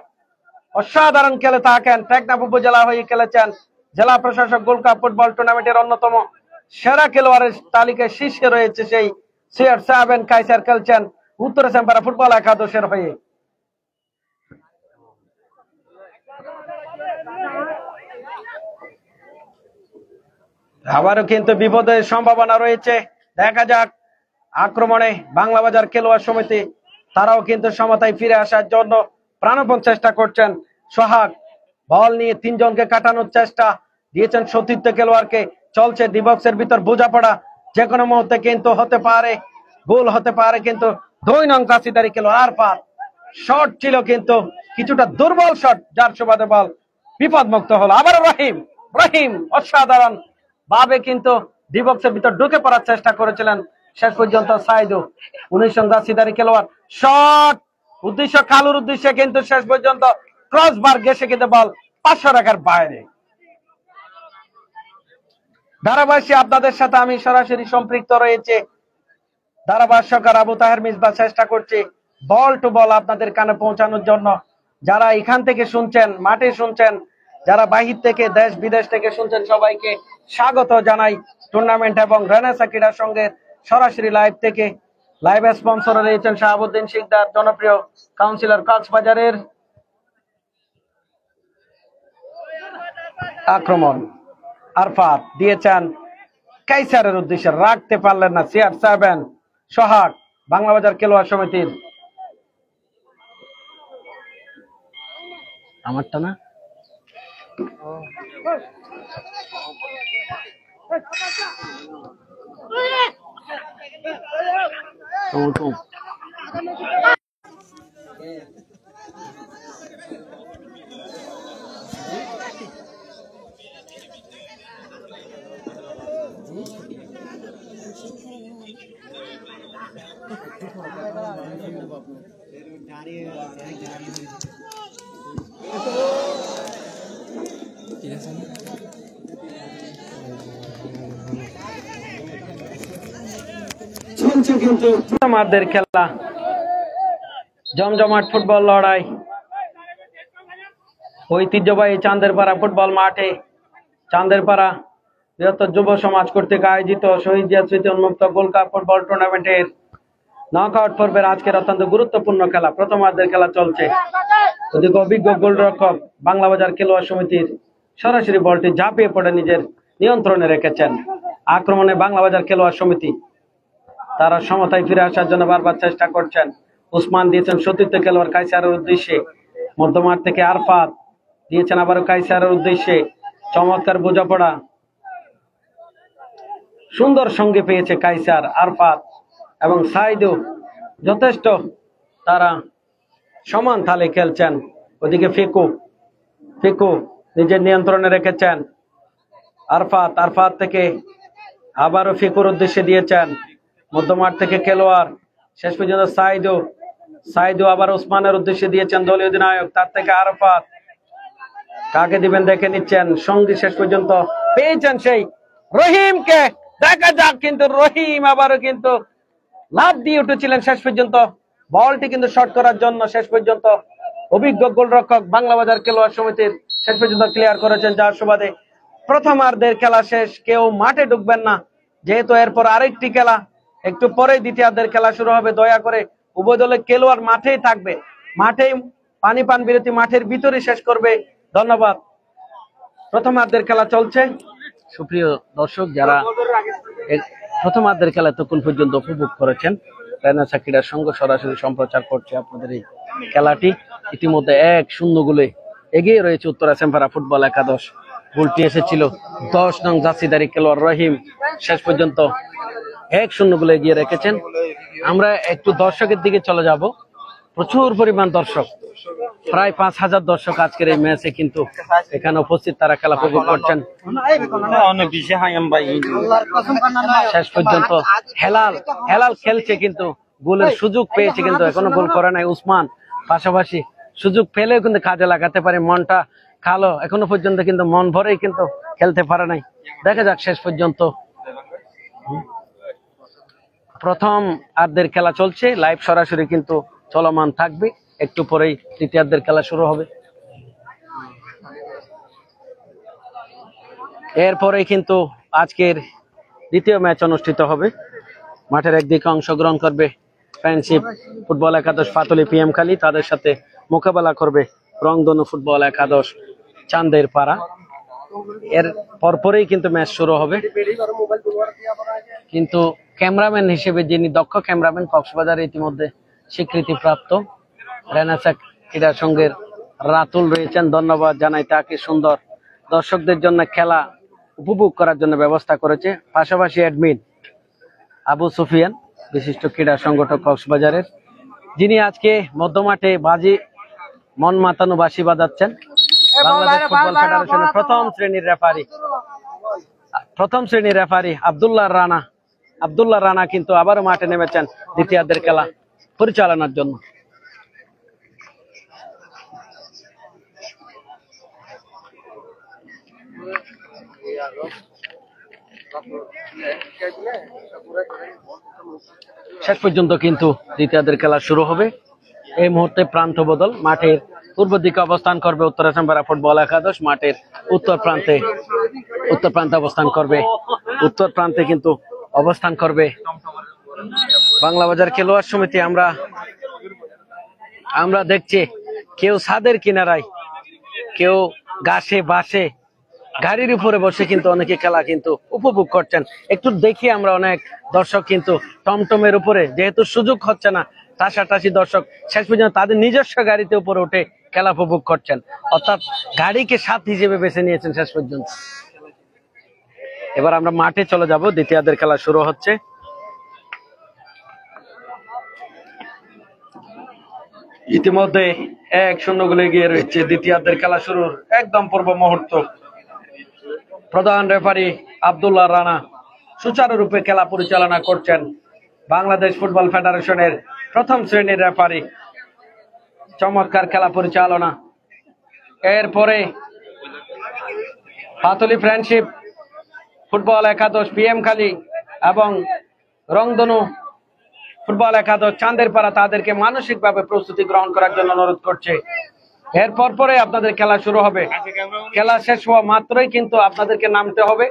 অসাধারণ খেলে থাকেন। টেকনাফ উপজেলা হয়ে খেলেছেন। জেলা প্রশাসক গোল্ড কাপ ফুটবল টুর্নামেন্টের অন্যতম সেরা খেলোয়াড়ের তালিকায় শীর্ষে রয়েছে সেই CR7 কাইসার, খেলছেন উত্তর এসএমপাড়া ফুটবল একাদশের হয়ে। আবারও কিন্তু বিপদের সম্ভাবনা রয়েছে। দেখা যাক আক্রমণে বাংলা বাজার খেলোয়াড় সমিতি, তারাও কিন্তু সমতায় ফিরে আসার জন্য প্রাণপণ চেষ্টা করছেন। সোহাগ বল নিয়ে 3 জনকে কাটানোর চেষ্টা দিয়েছেন সতীর্থ খেলোয়াড়কে। চলছে ডি বক্সের ভিতর বোঝাপড়া, যে কোনো মুহূর্তে কিন্তু হতে পারে গোল হতে পারে, কিন্তু 2 নং জাসিদারি খেলোয়াড় আরফাত, শট ছিল কিন্তু কিছুটা দুর্বল শট, যার সুবাদে বল বিপদমুক্ত হলো। আবার রহিম, রহিম অসাধারণ ভাবে কিন্তু ডিবক্সের ভিতর ঢুকে পড়ার চেষ্টা করেছিলেন, শেষ পর্যন্ত সাইদু 19 নং জাসিদারি খেলোয়াড় শট উদ্দেশ্য কালুর উদ্দেশ্যে, কিন্তু শেষ পর্যন্ত ক্রসবার গেছে কিন্তু বল 500 রেখার বাইরে। ধারাভাষ্যে আপনাদের সাথে আমি সরাসরি সম্পৃক্ত রয়েছে, ধারাভাষ্যকার আবু তাহের মিসবা চেষ্টা করছে বল টু বল আপনাদের কানে পৌঁছানোর জন্য। যারা এখান থেকে শুনছেন, মাঠে শুনছেন, যারা বাহির থেকে দেশ বিদেশ থেকে শুনছেন, সবাইকে স্বাগত জানাই টুর্নামেন্ট এবং রেনেসা ক্রীড়া সংঘের সরাসরি লাইভ থেকে। লাইভ স্পন্সর রয়েছেন শাহাবুদ্দিন শিকদার, জনপ্রিয় কাউন্সিলর কক্সবাজারের। আক্রমণ আরফাত দিয়েছেন কাইসারের উদ্দেশ্যে, রাখতে পারলেন না CR7 সোহাগ, বাংলাবাজার খেলোয়াড় সমিতির। আমারটা না, চলছে কিন্তু আমাদের খেলা, জমজমাট ফুটবল লড়াই ঐতিহ্যবাহী চান্দেরপাড়া ফুটবল মাঠে। চান্দেরপাড়া বৃহত্তর যুব সমাজ কর্তৃক আয়োজিত শহীদ জিয়া স্মৃতি উন্মুক্ত গোল্ড কাপ ফুটবল টুর্নামেন্টের নকআউট পর্বের আজকের অত্যন্ত গুরুত্বপূর্ণ খেলা, প্রথমার্ধের খেলা চলছে। ওদিকে অভিজ্ঞ গোলরক্ষক বাংলাবাজার খেলোয়াড় সমিতির সরাসরি বলটি ঝাঁপিয়ে পড়ে নিজের নিয়ন্ত্রণে রেখেছেন। আক্রমণে বাংলাবাজার খেলোয়াড় সমিতি, তারা সমতায় ফিরে আসার জন্য বারবার চেষ্টা করছেন। উসমান দিয়েছেন সতীর্থ খেলোয়াড় কাইসারের উদ্দেশ্যে, মধ্যমাঠ থেকে আরফাত দিয়েছেন আবারও কাইসারের উদ্দেশ্যে, চমৎকার বোঝাপড়া, সুন্দর সঙ্গে পেয়েছে কাইসার, আরফাত এবং সাইদু যথেষ্ট তারা সমান তালে খেলছেন। ওদিকে ফিকু, ফিকু নিজের নিয়ন্ত্রণে রেখেছেন আরফাত, আরফাত থেকে আবারও ফিকুর উদ্দেশ্যে দিয়েছেন, মধ্যমাঠ থেকে খেলোয়াড়, শেষ পর্যন্ত সাইদু, সাইদু আবার ওসমানের উদ্দেশ্যে দিয়েছেন দলীয় অধিনায়ক, তার থেকে আরফাত, কাকে দিবেন দেখে নিচ্ছেন, সঙ্গী শেষ পর্যন্ত পেয়েছেন সেই রহিমকে, দেখা যাক। কিন্তু রহিম আবারও কিন্তু লাভ দিয়ে উঠেছিলেন, শেষ পর্যন্ত বলটি কিন্তু শর্ট করার জন্য শেষ পর্যন্ত অভিজ্ঞ গোলরক্ষক বাংলাবাজার খেলোয়াড় সমিতির শেষ পর্যন্ত ক্লিয়ার করেছেন, যার সুবাদে প্রথমার্ধের খেলা শেষ। কেউ মাঠে ঢুকবেন না, যেহেতু এরপর আরেকটি খেলা, একটু পরে দ্বিতীয়ার্ধের খেলা শুরু হবে। দয়া করে উভয় দলের খেলোয়াড় মাঠেই থাকবে, মাঠেই পানি পান বিরতি মাঠের ভিতরে শেষ করবে। ধন্যবাদ। প্রথমার্ধের খেলা চলছে। সুপ্রিয় দর্শক, যারা প্রথমার্ধের খেলা এতক্ষণ পর্যন্ত উপভোগ করেছেন, রেনেসা ক্রীড়া সংঘ সরাসরি সম্প্রচার করছে আপনাদের এই খেলাটি। ইতিমধ্যে 1-0 গোলে এগিয়ে রয়েছে উত্তরা সেম্পারা ফুটবল একাদশ। গোলটি এসেছিল 10 নং জাসিদারি খেলোয়াড় রহিম, শেষ পর্যন্ত 1-0 গোলে এগিয়ে রেখেছেন। আমরা একটু দর্শকের দিকে চলে যাব। প্রচুর পরিমাণ দর্শক, প্রায় 5000 দর্শক আজকের এই ম্যাচে কিন্তু এখানে উপস্থিত, তারা খেলা উপভোগ করছেন। শেষ পর্যন্ত হেলাল, হেলাল খেলছে কিন্তু গোলের সুযোগ পেয়েছে, কিন্তু এখনো গোল করে নাই উসমান। পাশাপাশি সুযোগ পেলেও কিন্তু কাজে লাগাতে পারে, মনটা কালো এখনো পর্যন্ত, কিন্তু মন ভরেই কিন্তু খেলতে পারে নাই। দেখা যাক শেষ পর্যন্ত। প্রথম আর্ধের খেলা চলছে, লাইভ সরাসরি কিন্তু চলমান থাকবে, একটু পরেই তৃতীয়ার্ধের খেলা শুরু হবে। এরপরেই কিন্তু আজকের দ্বিতীয় ম্যাচ অনুষ্ঠিত হবে। মাঠের একদিকে অংশগ্রহণ করবে ফ্রেন্ডশিপ ফুটবল একাদশ পাতলি PM খালি, তাদের সাথে মোকাবেলা করবে রংধনু ফুটবল একাদশ চান্দেরপাড়া। এর পরপরেই কিন্তু ম্যাচ শুরু হবে। কিন্তু ক্যামেরাম্যান হিসেবে যিনি দক্ষ ক্যামেরাম্যান, কক্সবাজারে ইতিমধ্যে স্বীকৃতিপ্রাপ্ত রেনেসা ক্রীড়া সংঘের রাতুল রয়েছেন, ধন্যবাদ জানাই তাকে। সুন্দর দর্শকদের জন্য খেলা উপভোগ করার জন্য ব্যবস্থা করেছে। পাশাপাশি অ্যাডমিন আবু সুফিয়ান, বিশিষ্ট ক্রীড়া সংগঠক কক্সবাজারের, যিনি আজকে মধ্যমাঠে বাজি মন মাতানো বাঁশি বাজাচ্ছেন। বাংলাদেশ ফুটবল ফেডারেশনের প্রথম শ্রেণীর রেফারি আব্দুল্লাহ রানা কিন্তু আবারও মাঠে নেমেছেন দ্বিতীয়ার্ধের খেলা পরিচালনার জন্য। শেষ পর্যন্ত কিন্তু দ্বিতীয়ার্ধের খেলা শুরু হবে। এই মুহূর্তে প্রান্ত বদল, মাঠের পূর্ব দিকে অবস্থান করবে উত্তর আসামপাড়া ফুটবল একাদশ, মাঠের উত্তর প্রান্তে কিন্তু অবস্থান করবে বাংলা বাজার খেলোয়াড় সমিতি। আমরা দেখছি কেউ ছাদের কিনারায়, কেউ গাছে বাসে, গাড়ির উপরে বসে কিন্তু অনেকে খেলা কিন্তু উপভোগ করছেন। একটু দেখি আমরা অনেক দর্শক কিন্তু টমটমের উপরে, যেহেতু সুযোগ হচ্ছে না টাসাটাসি দর্শক শেষ পর্যন্ত তাদের নিজস্ব গাড়িতে উপরে উঠে খেলা উপভোগ করছেন, অর্থাৎ গাড়িকে সাথ হিসেবে বেছে নিয়েছেন শেষ পর্যন্ত। এবার আমরা মাঠে চলে যাব, দ্বিতীয়ার্ধের খেলা শুরু হচ্ছে। ইতিমধ্যে 1-0 গোলে এগিয়ে রয়েছে দ্বিতীয়ার্ধের খেলা শুরুর একদম পূর্ব মুহূর্ত। প্রধান রেফারি আব্দুল্লাহ রানা সুচারুরূপে খেলা পরিচালনা করছেন। বাংলাদেশ ফুটবল ফেডারেশনের প্রথম শ্রেণীর রেফারি, চমৎকার খেলা পরিচালনা। এরপরে পাতলি ফ্রেন্ডশিপ ফুটবল একাদশ পিএমখালী এবং রংধনু ফুটবল একাদশ চাঁদেরপাড়া তাদেরকে মানসিকভাবে প্রস্তুতি গ্রহণ করার জন্য অনুরোধ করছে। এরপর পরে আপনাদের খেলা শুরু হবে। খেলা শেষ হওয়া মাত্রই কিন্তু আপনাদেরকে নামতে হবে,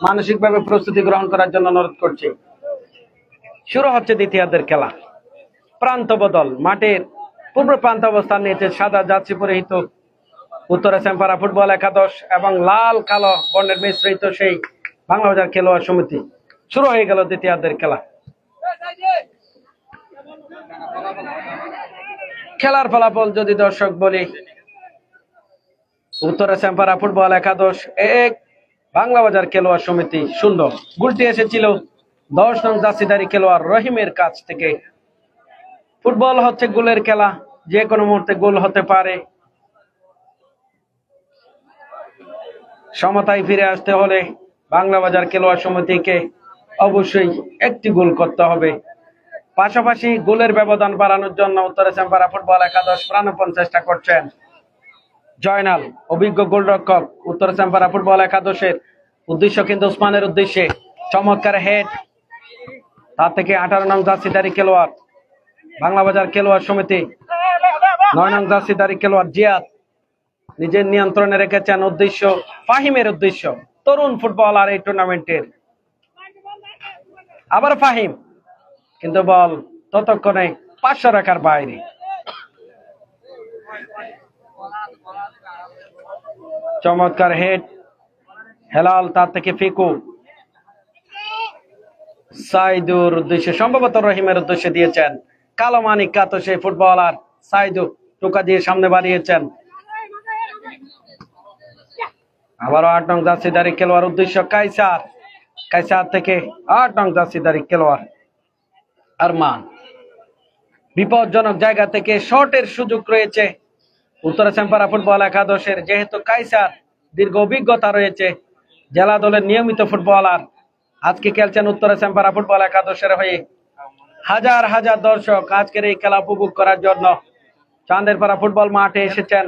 মানসিকভাবে প্রস্তুতি গ্রহণ করার জন্য অনুরোধ করছে। শুরু হচ্ছে দ্বিতীয়ার্ধের খেলা। প্রান্ত বদল, মাঠের পূর্ব প্রান্ত অবস্থান নিয়েছে সাদা জার্সি পরিহিত উত্তর আসামপাড়া ফুটবল একাদশ এবং লাল কালো বর্ণের মিশ্রিত সেই বাংলা বাজার খেলোয়াড় সমিতি। শুরু হয়ে গেল দ্বিতীয়ার্ধের খেলা। খেলার ফলাফল যদি দর্শক বলি, উত্তর আসামপাড়া ফুটবল একাদশ 1, বাংলা বাজার খেলোয়াড় সমিতি 0। গোলটি এসেছিল 10 নং জার্সিধারী খেলোয়াড় রহিমের কাছ থেকে। ফুটবল হচ্ছে গোলের খেলা, যে কোনো মুহূর্তে গোল হতে পারে। সমতায় ফিরে আসতে হলে বাংলা বাজার খেলোয়াড় সমিতিকে অবশ্যই একটি গোল করতে হবে। পাশাপাশি গোলের ব্যবধান বাড়ানোর জন্য উত্তর আসামপাড়া ফুটবল একাদশ প্রাণপণ চেষ্টা করছেন। জয়নাল অভিজ্ঞ গোলরক্ষক উত্তর আসামপাড়া ফুটবল একাদশের, উদ্দেশ্য কিন্তু ওসমানের উদ্দেশ্যে, চমৎকার হেড। তার থেকে 18 নং জার্সিধারী খেলোয়াড় বাংলা বাজার খেলোয়াড় সমিতি, 9 নং জার্সিধারী খেলোয়াড় জিয়াদ নিজের নিয়ন্ত্রণে রেখেছেন। উদ্দেশ্য ফাহিমের উদ্দেশ্য, তরুণ ফুটবলার এই টুর্নামেন্টের। আবার ফাহিম, কিন্তু বল ততক্ষণে 500 রেখার বাইরে। চমৎকার হেড হেলাল, তার থেকে ফিকু সাইদুর উদ্দেশ্যে, সম্ভবত রহিমের উদ্দেশ্যে দিয়েছেন। কালো মানিক কাতো সেই ফুটবলার সাইদু টোকা দিয়ে সামনে বাড়িয়েছেন। আবারও 8 নং জার্সিধারী খেলোয়াড় উদ্দেশ্য কাইসার থেকে 8 নং জার্সিধারী খেলোয়াড় আরমান। বিপজ্জনক জায়গা থেকে শটের সুযোগ রয়েছে উত্তর আসামপাড়া ফুটবল একাদশের, যেহেতু কাইসার দীর্ঘ অভিজ্ঞতা রয়েছে, জেলা দলের নিয়মিত ফুটবলার। আজকে খেলছেন উত্তর আসামপাড়া ফুটবল একাদশের হয়ে। হাজার হাজার দর্শক আজকের এই খেলা উপভোগ করার জন্য চাঁদেরপাড়া ফুটবল মাঠে এসেছেন।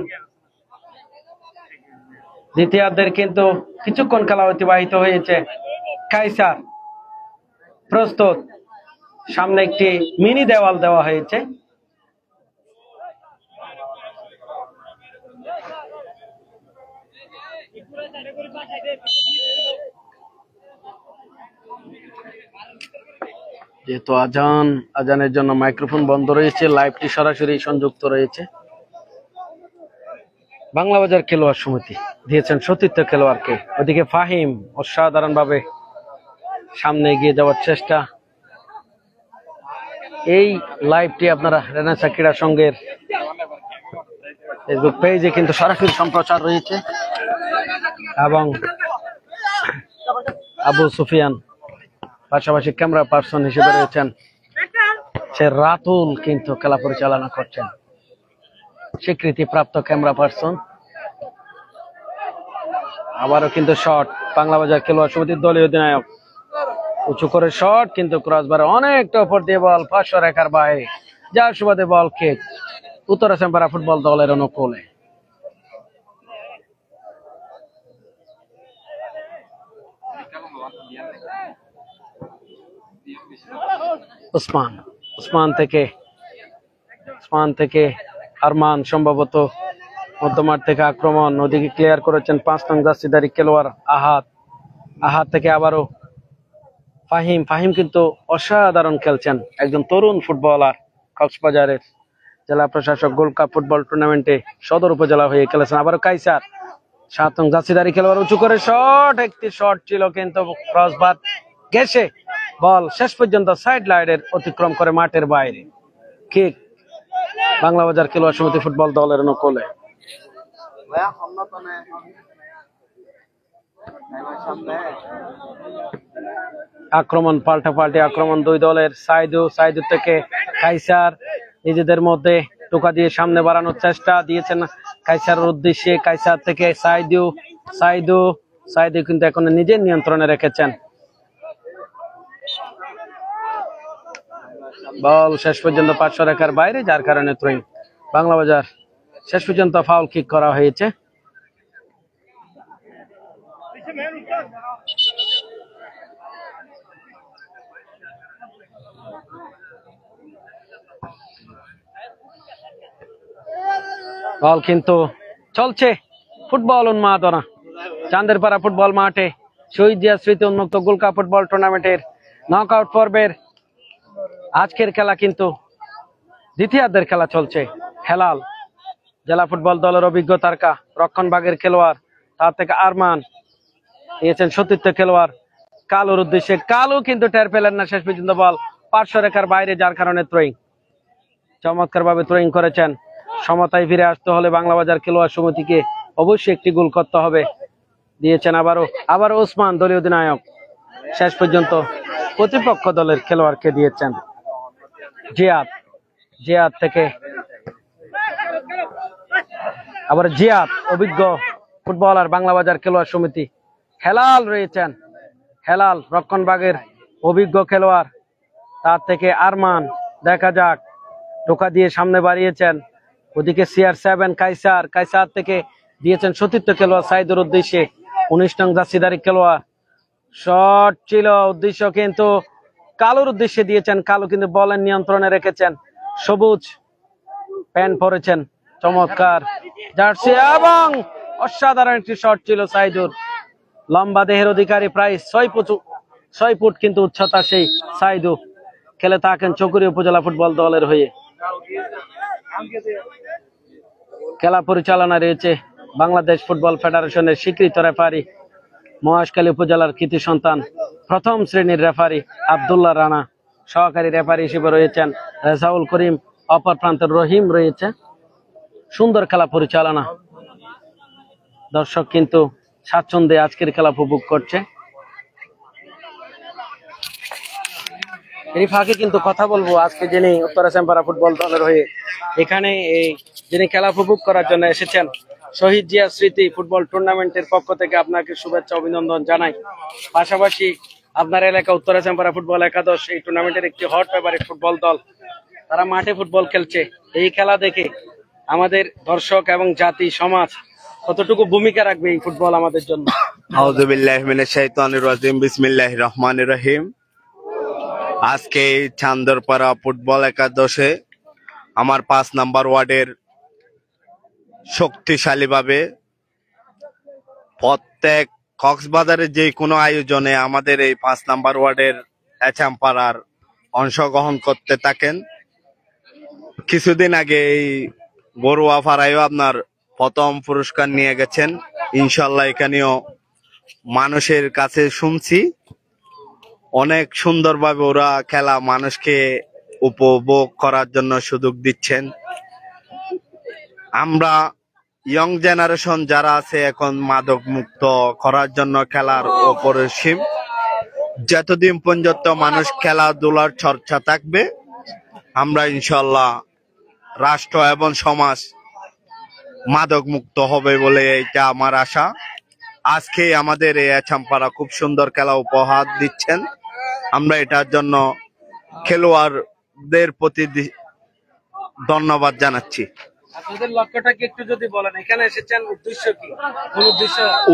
দ্বিতীয়ার্ধের কিন্তু কিছুক্ষণ খেলা অতিবাহিত হয়েছে। কাইসার প্রস্তুত, সামনে একটি মিনি দেওয়াল দেওয়া হয়েছে। যেহেতু আজানের জন্য মাইক্রোফোন বন্ধ রয়েছে, লাইভটি সরাসরি সংযুক্ত রয়েছে। বাংলা বাজার খেলোয়াড় সমিতি দিয়েছেন সতীর্থ খেলোয়াড়কে, ওদিকে ফাহিম অসাধারণ ভাবে সামনে এগিয়ে যাওয়ার চেষ্টা। এই লাইভটি আপনারা রেনেসা ক্রীড়া সংঘের ফেসবুক পেজে কিন্তু সরাসরি সম্প্রচার রয়েছে এবং আবু সুফিয়ান পাশাপাশি ক্যামেরা পার্সন হিসেবে রয়েছেন হচ্ছে রাতুল কিন্তু খেলা পরিচালনা করছেন, স্বীকৃতিপ্রাপ্ত ক্যামেরা পার্সন। আবারও কিন্তু শট, বাংলা বাজার খেলোয়াড় সমিতির দলীয় অধিনায়ক উঁচু করে শট, কিন্তু ক্রসবার অনেকটা উপর দিয়ে বল পার্শ্ব রেখার বাইরে, যার সুবাদে বল কিক উত্তরা সেম্পারা ফুটবল দলের অনুকূলে। উসমান থেকে আরমান, সম্ভবত মধ্যমাঠ থেকে আক্রমণ, ওদিকে ক্লিয়ার করেছেন 5 নং জার্সিধারী খেলোয়াড় আহাত থেকে আবারও ফাহিম কিন্তু অসাধারণ খেলছেন, একজন তরুণ ফুটবলার। কক্সবাজারের জেলা প্রশাসক গোল্ড কাপ ফুটবল টুর্নামেন্টে সদর উপজেলা হয়ে খেলেছেন। আবারও কাইসার, 7 নং জার্সিধারী খেলোয়াড় উঁচু করে শট, একটি শট ছিল কিন্তু ক্রসবার গেছে, বল শেষ পর্যন্ত সাইড লাইনের অতিক্রম করে মাঠের বাইরে। কিক বাংলা বাজার খেলোয়াড় সমিতি ফুটবল দলের অনুকূলে। আক্রমণ পাল্টাপাল্টি আক্রমণ দুই দলের। সাইদু থেকে কাইসার, নিজেদের মধ্যে টোকা দিয়ে সামনে বাড়ানোর চেষ্টা দিয়েছেন কাইসারের উদ্দেশ্যে। কাইসার থেকে সাইদু কিন্তু এখন নিজের নিয়ন্ত্রণে রেখেছেন। বল শেষ পর্যন্ত পার্শ্ব রেখার বাইরে, যার কারণে থ্রোইং। বাংলা বাজার শেষ পর্যন্ত ফাউল কিক করা হয়েছে। বল কিন্তু চলছে ফুটবল উন্মাদনা চান্দেরপাড়া ফুটবল মাঠে, শহীদ জিয়া স্মৃতি উন্মুক্ত গোল্ড কাপ ফুটবল টুর্নামেন্টের নকআউট পর্বের আজকের খেলা কিন্তু দ্বিতীয়ার্ধের খেলা চলছে। হেলাল জেলা ফুটবল দলের অভিজ্ঞ তারকা রক্ষণভাগের খেলোয়াড়, তার থেকে আরমান নিয়েছেন সতীর্থ খেলোয়াড় কালুর উদ্দেশ্যে। কালু কিন্তু টের পেলেন না শেষ পর্যন্ত বল পার্শ্ব রেখার বাইরে, যার কারণে থ্রোইং। চমৎকার ভাবে থ্রোইং করেছেন। সমতায় ফিরে আসতে হলে বাংলা বাজার খেলোয়াড় সমিতিকে অবশ্যই একটি গোল করতে হবে। দিয়েছেন আবারও ওসমান, দলীয় অধিনায়ক, শেষ পর্যন্ত প্রতিপক্ষ দলের খেলোয়াড়কে দিয়েছেন। জিয়াদ থেকে আবার অভিজ্ঞ ফুটবলার বাংলা বাজার খেলোয়াড় সমিতি। হেলাল রয়েছেন, হেলাল রক্ষণভাগের অভিজ্ঞ খেলোয়াড়, তার থেকে আরমান, দেখা যাক, টোকা দিয়ে সামনে বাড়িয়েছেন। ওদিকে CR7 কাইসার থেকে দিয়েছেন সতীর্থ খেলোয়াড় সাইদুর উদ্দেশ্যে, 19 নং জার্সিধারী খেলোয়াড়। শট ছিল উদ্দেশ্য কিন্তু কালুর উদ্দেশ্যে দিয়েছেন, কালু কিন্তু বলের নিয়ন্ত্রণে রেখেছেন। সবুজ প্যান্ট পরেছেন, চমৎকার জার্সি, এবং অসাধারণ একটি শট ছিল সাইদুর। লম্বা দেহের অধিকারী, প্রায় 6 ফুট কিন্তু উচ্চতা সেই সাইদু, খেলে থাকেন চকুরি উপজেলা ফুটবল দলের হয়ে। খেলা পরিচালনা রয়েছে বাংলাদেশ ফুটবল ফেডারেশনের স্বীকৃত রেফারি, মহেশখালী উপজেলার কৃতি সন্তান, প্রথম শ্রেণীর রেফারি আব্দুল্লাহ রানা। সহকারী রেফারি হিসেবে রয়েছেন রেজাউল করিম, অপর প্রান্তের রহিম রয়েছে। সুন্দর খেলা পরিচালনা, দর্শক কিন্তু স্বাচ্ছন্দ্যে আজকের খেলা উপভোগ করছে। এই ফাঁকে কিন্তু কথা বলবো, আজকে যিনি উত্তরা সেম্পারা ফুটবল দলের হয়ে এখানে যিনি খেলা উপভোগ করার জন্য এসেছেন, শহীদ জিয়া স্মৃতি ফুটবল টুর্নামেন্টের পক্ষ থেকে আপনাকে শুভেচ্ছা অভিনন্দন জানাই। পাশাপাশি আপনার এলাকা উত্তরা সেম্পারা ফুটবল একাদশ এই টুর্নামেন্টের একটি হট ফেভারিট ফুটবল দল, তারা মাঠে ফুটবল খেলছে। এই খেলা দেখে আমাদের দর্শক এবং জাতি সমাজ কতটুকু ভূমিকা রাখবে এই ফুটবল আমাদের জন্য? আউযু বিল্লাহি মিনাশ শাইতানির রাজিম, বিসমিল্লাহির রহমানির রহিম। আজকে চান্দরপাড়া ফুটবল একাদশে আমার 5 নাম্বার ওয়ার্ডের শক্তিশালীভাবে প্রত্যেক কক্সবাজারের যে কোনো আয়োজনে আমাদের এই 5 নাম্বার ওয়ার্ডের এচামপাড়ার অংশগ্রহণ করতে থাকেন। কিছুদিন আগে এই বড়ুয়া পাড়ায়ও আপনার প্রথম পুরস্কার নিয়ে গেছেন। ইনশাল্লাহ এখানেও মানুষের কাছে শুনছি অনেক সুন্দরভাবে ওরা খেলা মানুষকে উপভোগ করার জন্য সুযোগ দিচ্ছেন। আমরা ইয়ং জেনারেশন যারা আছে এখন মাদক মুক্ত করার জন্য খেলার অপরিসীম, যতদিন পর্যন্ত মানুষ খেলাধুলার চর্চা থাকবে আমরা ইনশাল্লাহ রাষ্ট্র এবং সমাজ মাদক মুক্ত হবে বলে এটা আমার আশা। আজকে আমাদের এই এচামপাড়া খুব সুন্দর খেলা উপহার দিচ্ছেন, আমরা এটার জন্য খেলোয়াড়দের প্রতি ধন্যবাদ জানাচ্ছি। আপনাদের লক্ষ্যটা কি একটু যদি বলেন, এখানে এসেছেন উদ্দেশ্য কি, কোন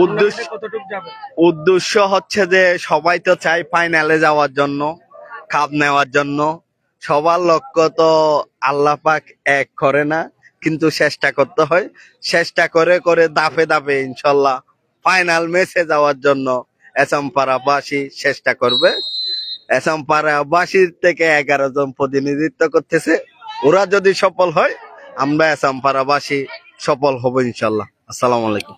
উদ্দেশ্য কতটুকু যাবে? উদ্দেশ্য হচ্ছে যে সবাই তো চাই ফাইনালে যাওয়ার জন্য, কাপ নেওয়ার জন্য। সবার লক্ষ্য তো আল্লাহ পাক এক করে না, কিন্তু চেষ্টা করতে হয়। চেষ্টা করে করে ধাপে ধাপে ইনশাল্লাহ ফাইনাল ম্যাচে যাওয়ার জন্য এসামপাড়াবাসী চেষ্টা করবে। এসামপাড়াবাসীর থেকে 11 জন প্রতিনিধিত্ব করতেছে, ওরা যদি সফল হয় আমরা এসামপাড়াবাসী সফল হব ইনশাল্লাহ। আসসালামু আলাইকুম।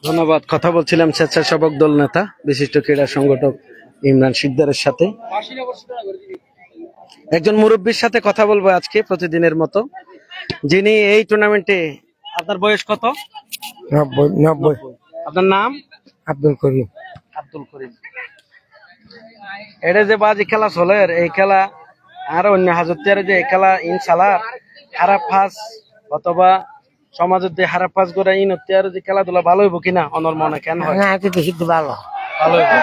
ধন্যবাদ। কথা বলছিলাম স্বেচ্ছাসেবক দল নেতা বিশিষ্ট ক্রীড়া সংগঠক ইমরান শিকদারের সাথে। একজন মুরব্বীর সাথে কথা বলবো আজকে প্রতিদিনের মতো, যিনি এই টুর্নামেন্টে। আপনার বয়স কত? 90 আপনার নাম? আব্দুল করিম। আব্দুল করিম। এটা যে বাজি খেলা চলে, এই খেলা আর অন্য হাজতিয়ার যে এই খেলা ইনশাল্লাহ খারাপ ফাঁস অথবা সমাজের যে খারাপ ফাঁস করে ইন হত্যার যে খেলাধুলা ভালো হইব কিনা অনর মনে কেন হয়? ভালো ভালো হইব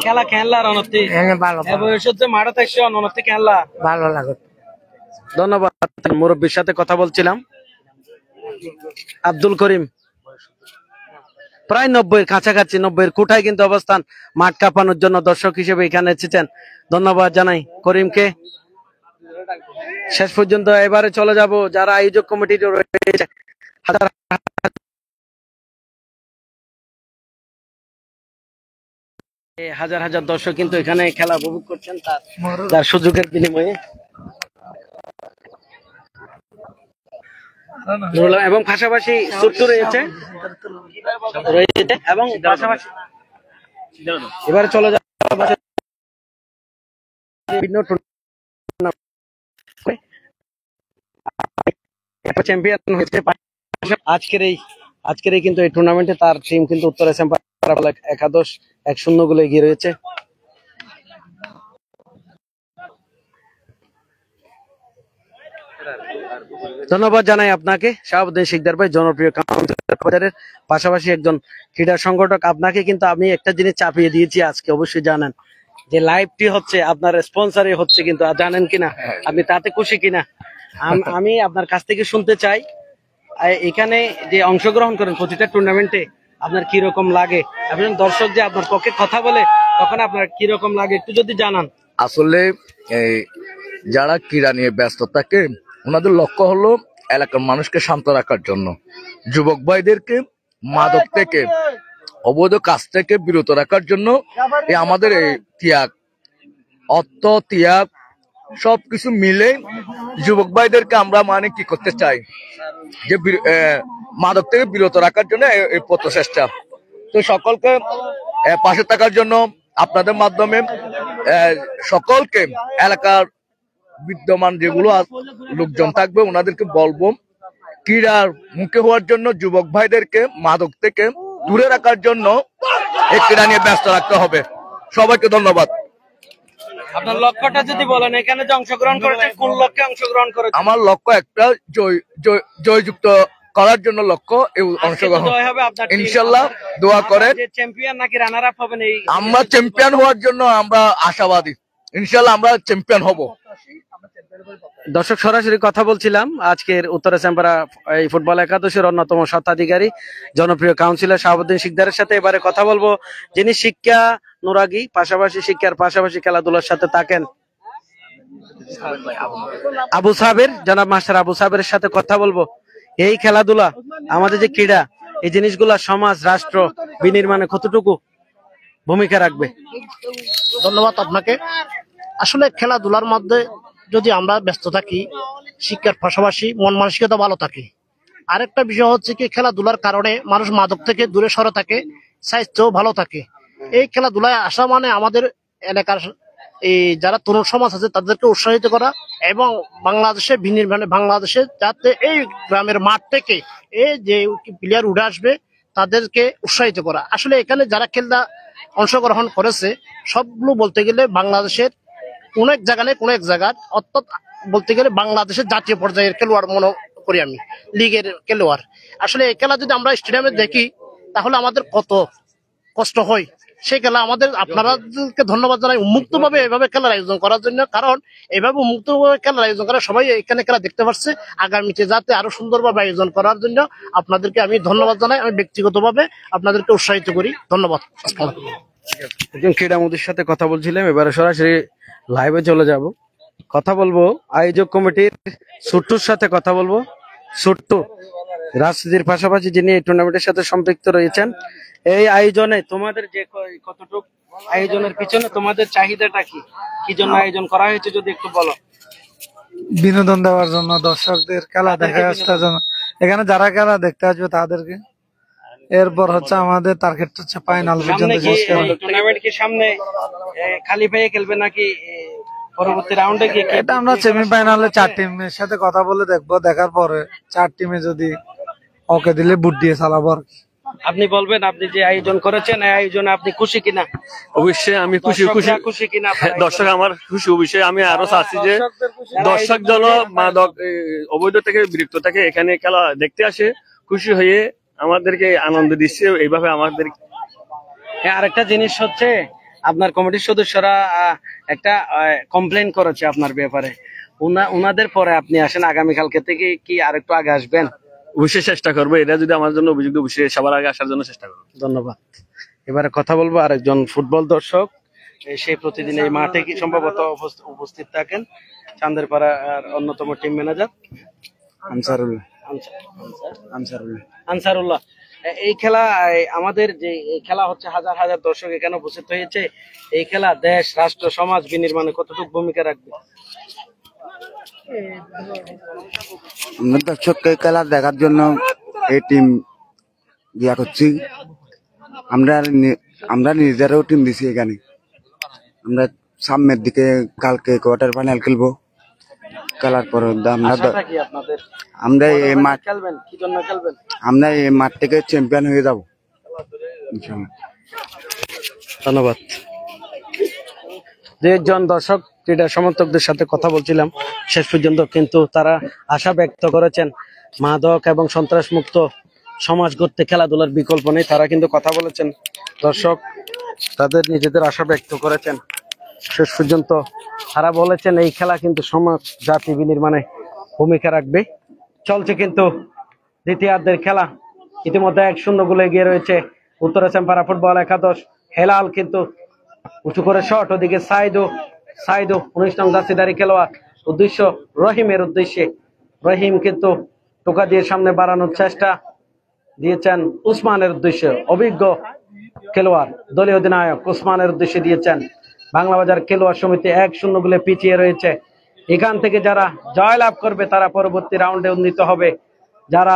খেলা খেললার অনতি ভালো বয়সের যে মাঠে থাকছে অনতি খেললা ভালো লাগে। ধন্যবাদ। মুরব্বীর সাথে কথা বলছিলাম। আব্দুল করিম প্রায় 90-এর কাছাকাছি, 90-এর কোঠায় কিন্তু অবস্থান। মাঠ কাঁপানোর জন্য দর্শক হিসেবে এখানে এসেছেন, ধন্যবাদ জানাই করিমকে। শেষ পর্যন্ত এবারে চলে যাব যারা আয়োজক কমিটি রয়েছে, হাজার হাজার দর্শক কিন্তু এখানে খেলা উপভোগ করছেন তার সুযোগের বিনিময়ে। এবং পাশাপাশি ছোট্ট রয়েছে এবং পাশাপাশি এবারে চলে যাবে বিভিন্ন চ্যাম্পিয়ন হয়েছে আজকের এই কিন্তু এই টুর্নামেন্টে তার টিম কিন্তু উত্তর এশিয়া একাদশ 1-0 গোলে এগিয়ে রয়েছে। ধন্যবাদ জানাই আপনাকে শাহাবুদ্দিন শিকদার ভাই, জনপ্রিয় কাউন্সিলরের পাশাপাশি একজন ক্রীড়া সংগঠক। আপনাকে কিন্তু আমি একটা জিনিস চাপিয়ে দিয়েছি আজকে, অবশ্যই জানেন যে লাইভটি হচ্ছে আপনার স্পন্সরে হচ্ছে, কিন্তু জানেন কিনা আপনি তাতে খুশি কিনা? আমি আপনার কাছ থেকে শুনতে চাই, এখানে যে অংশগ্রহণ করেন প্রতিটা টুর্নামেন্টে আপনার কি রকম লাগে, এবং দর্শক যে আপনার পক্ষে কথা বলে তখন আপনার কি রকম লাগে একটু যদি জানান। আসলে যারা ক্রীড়া নিয়ে ব্যস্ত থাকে ওনাদের লক্ষ্য হলো এলাকার মানুষকে শান্ত রাখার জন্য, যুবক ভাইদেরকে মাদক থেকে অবৈধ কাজ থেকে বিরত রাখার জন্য আমাদের এই ত্যাগ, অর্থ ত্যাগ সবকিছু মিলে যুবক ভাইদেরকে আমরা মানে কি করতে চাই যে মাদক থেকে বিরত রাখার জন্য এই প্রচেষ্টা। তো সকলকে পাশে থাকার জন্য আপনাদের মাধ্যমে সকলকে এলাকার বিদ্যমান যেগুলো লোকজন থাকবে ওনাদেরকে বলবো ক্রীড়ার মুখে হওয়ার জন্য যুবক ভাইদেরকে মাদক থেকে দূরে রাখার জন্য এই ক্রীড়া নিয়ে ব্যস্ত রাখতে হবে। সবাইকে ধন্যবাদ। আপনার লক্ষ্যটা যদি বলেন, এখানে যে অংশগ্রহণ করেছেন কোন লক্ষ্যে অংশগ্রহণ করেছেন? আমার লক্ষ্য একটা জয়যুক্ত করার জন্য লক্ষ্য অংশগ্রহণ। ইনশাল্লাহ দোয়া করে। চ্যাম্পিয়ন নাকি রানার আপ হবেন? আমরা চ্যাম্পিয়ন হওয়ার জন্য আমরা আশাবাদী, ইনশাল্লাহ আমরা চ্যাম্পিয়ন হব। দর্শক সরাসরি কথা বলছিলাম আজকের উত্তর এশিয়া এই ফুটবল একাদশের অন্যতম স্বত্বাধিকারী জনপ্রিয় কাউন্সিলর শাহাবুদ্দিন শিকদারের সাথে। এবারে কথা বলবো যিনি শিক্ষা নুরাগী, পাশাপাশি শিক্ষার পাশাপাশি খেলাধুলার সাথে থাকেন, আবু সাবের, জনাব মাস্টার আবু সাবের সাথে কথা বলবো। এই খেলাধুলা আমাদের যে ক্রীড়া, এই জিনিসগুলা সমাজ রাষ্ট্র বিনির্মাণে কতটুকু ভূমিকা রাখবে? ধন্যবাদ আপনাকে। আসলে খেলাধুলার মধ্যে যদি আমরা ব্যস্ত থাকি, শিক্ষার পাশাপাশি মন মানসিকতা ভালো থাকে। আরেকটা বিষয় হচ্ছে কি, খেলাধুলার কারণে মানুষ মাদক থেকে দূরে সরে থাকে, স্বাস্থ্য ভালো থাকে। এই খেলাধুলায় আসা মানে আমাদের এলাকার এই যারা তরুণ সমাজ আছে তাদেরকে উৎসাহিত করা এবং বাংলাদেশে বিনির্মাণে বাংলাদেশে যাতে এই গ্রামের মাঠ থেকে এই যে প্লেয়ার উঠে আসবে তাদেরকে উৎসাহিত করা। আসলে এখানে যারা খেলা অংশগ্রহণ করেছে সবগুলো বলতে গেলে বাংলাদেশের কোন এক জায়গা নেই কোন এক জায়গা, অর্থাৎ বলতে গেলে বাংলাদেশের জাতীয় পর্যায়ের খেলোয়াড় মনে করি আমি, লিগের খেলোয়াড়। আসলে এই খেলা যদি আমরা স্টেডিয়ামে দেখি তাহলে আমাদের কত কষ্ট হয়। সেই খেলা আমাদের আপনাদেরকে ধন্যবাদ জানাই উন্মুক্ত ভাবে এভাবে খেলার আয়োজন করার জন্য, কারণ এইভাবে উন্মুক্ত ভাবে খেলার আয়োজন করা সবাই এখানে খেলা দেখতে পাচ্ছে। আগামীতে যাতে আরো সুন্দরভাবে আয়োজন করার জন্য আপনাদেরকে আমি ধন্যবাদ জানাই, আমি ব্যক্তিগতভাবে আপনাদেরকে উৎসাহিত করি। ধন্যবাদ। একজন ক্রীড়ামন্ত্রীর সাথে কথা বলছিলাম, এবারে সরাসরি লাইভে চলে যাব, কথা বলবো আয়োজক কমিটির সুট্টুর সাথে কথা বলবো। সুট্টু, রাজনীতির পাশাপাশি যিনি এই টুর্নামেন্টের সাথে সম্পৃক্ত রয়েছেন, এই আয়োজনে তোমাদের যে কতটুকু আয়োজনের পিছনে তোমাদের চাহিদাটা কি, কি জন্য আয়োজন করা হয়েছে যদি একটু বলো। বিনোদন দেওয়ার জন্য, দর্শকদের খেলা দেখে আসার জন্য, এখানে যারা খেলা দেখতে আসবে তাদেরকে। এরপর হচ্ছে আমাদের টার্গেট হচ্ছে ফাইনাল পর্যন্ত শেষ করা। টুর্নামেন্ট কি সামনে খালি পেয়ে খেলবে নাকি পরবর্তী রাউন্ডে কি? এটা আমরা সেমিফাইনালে 4 টিমের সাথে কথা বলে দেখবো, দেখার পরে 4 টিমে যদি ওকে দিলে বুট দিয়ে চালাবো আর কি। আপনি বলবেন, আপনি যে আয়োজন করেছেন এই আয়োজনে আপনি খুশি কিনা? অবশ্যই আমি খুশি খুশি কিনা? দর্শক আমার খুশি। অবশ্যই আমি আরো চাচ্ছি যে দর্শক যেন মাদক অবৈধ থেকে বিরক্ত থাকে, এখানে খেলা দেখতে আসে, খুশি হয়ে আমাদেরকে আনন্দ দিচ্ছে এইভাবে আমাদের। আরেকটা জিনিস হচ্ছে, আপনার কমিটির সদস্যরা একটা কমপ্লেন করেছে আপনার ব্যাপারে, উনাদের পরে আপনি আসেন, আগামীকালকে থেকে কি আরেকটু আগে আসবেন? অবশ্যই চেষ্টা করবো, এটা যদি আমার জন্য অভিযোগ, অবশ্যই সবার আগে আসার জন্য চেষ্টা করবো। ধন্যবাদ। এবারে কথা বলবো আরেকজন ফুটবল দর্শক, সে প্রতিদিন এই মাঠে কি সম্ভবত উপস্থিত থাকেন, চান্দেরপাড়ার অন্যতম টিম ম্যানেজার আনসারুল্লাহ। এই খেলা, আমাদের যে এই খেলা হচ্ছে, হাজার হাজার দর্শক এখানে উপস্থিত হয়েছে, এই খেলা দেশ, রাষ্ট্র, সমাজ বিনির্মাণে কতটুকু ভূমিকা রাখবে? আমরা দর্শককে খেলা দেখার জন্য এই টিম ইয়া করছি, আমরা নিজেরাও টিম দিছি এখানে। আমরা সামনের দিকে কালকে কোয়ার্টার ফাইনাল খেলবো, খেলার পর আমরা এই মাঠ খেলবেন, কি জন্য খেলবেন? আমরা এই মাঠ থেকে চ্যাম্পিয়ন হয়ে যাবো ইনশাআল্লাহ। ধন্যবাদ। দুইজন দর্শক ক্রীড়া সমর্থকদের সাথে কথা বলছিলাম, শেষ পর্যন্ত কিন্তু তারা আশা ব্যক্ত করেছেন মাদক এবং সন্ত্রাস মুক্ত সমাজ গড়তে খেলাধুলার বিকল্প নেই। তারা কিন্তু কথা বলেছেন, দর্শক তাদের নিজেদের আশা ব্যক্ত করেছেন। শেষ পর্যন্ত তারা বলেছেন এই খেলা কিন্তু সমাজ জাতি বিনির্মাণে ভূমিকা রাখবে। চলছে কিন্তু দ্বিতীয়ার্ধের খেলা, ইতিমধ্যে 1-0 গোলে এগিয়ে রয়েছে উত্তরা চ্যাম্পারা ফুটবল একাদশ। হেলাল কিন্তু উঁচু করে শট, ওদিকে সাইদু 19 নং জার্সিধারী খেলোয়াড়, উদ্দেশ্য রহিমের উদ্দেশ্যে, রহিম কিন্তু টোকা দিয়ে সামনে বাড়ানোর চেষ্টা দিয়েছেন উসমানের উদ্দেশ্যে, অভিজ্ঞ খেলোয়াড় দলীয় অধিনায়ক উসমানের উদ্দেশ্যে দিয়েছেন। বাংলাবাজার খেলোয়াড় সমিতি 1-0 গোলে পিছিয়ে রয়েছে। এখান থেকে যারা জয়লাভ করবে তারা পরবর্তী রাউন্ডে উন্নীত হবে, যারা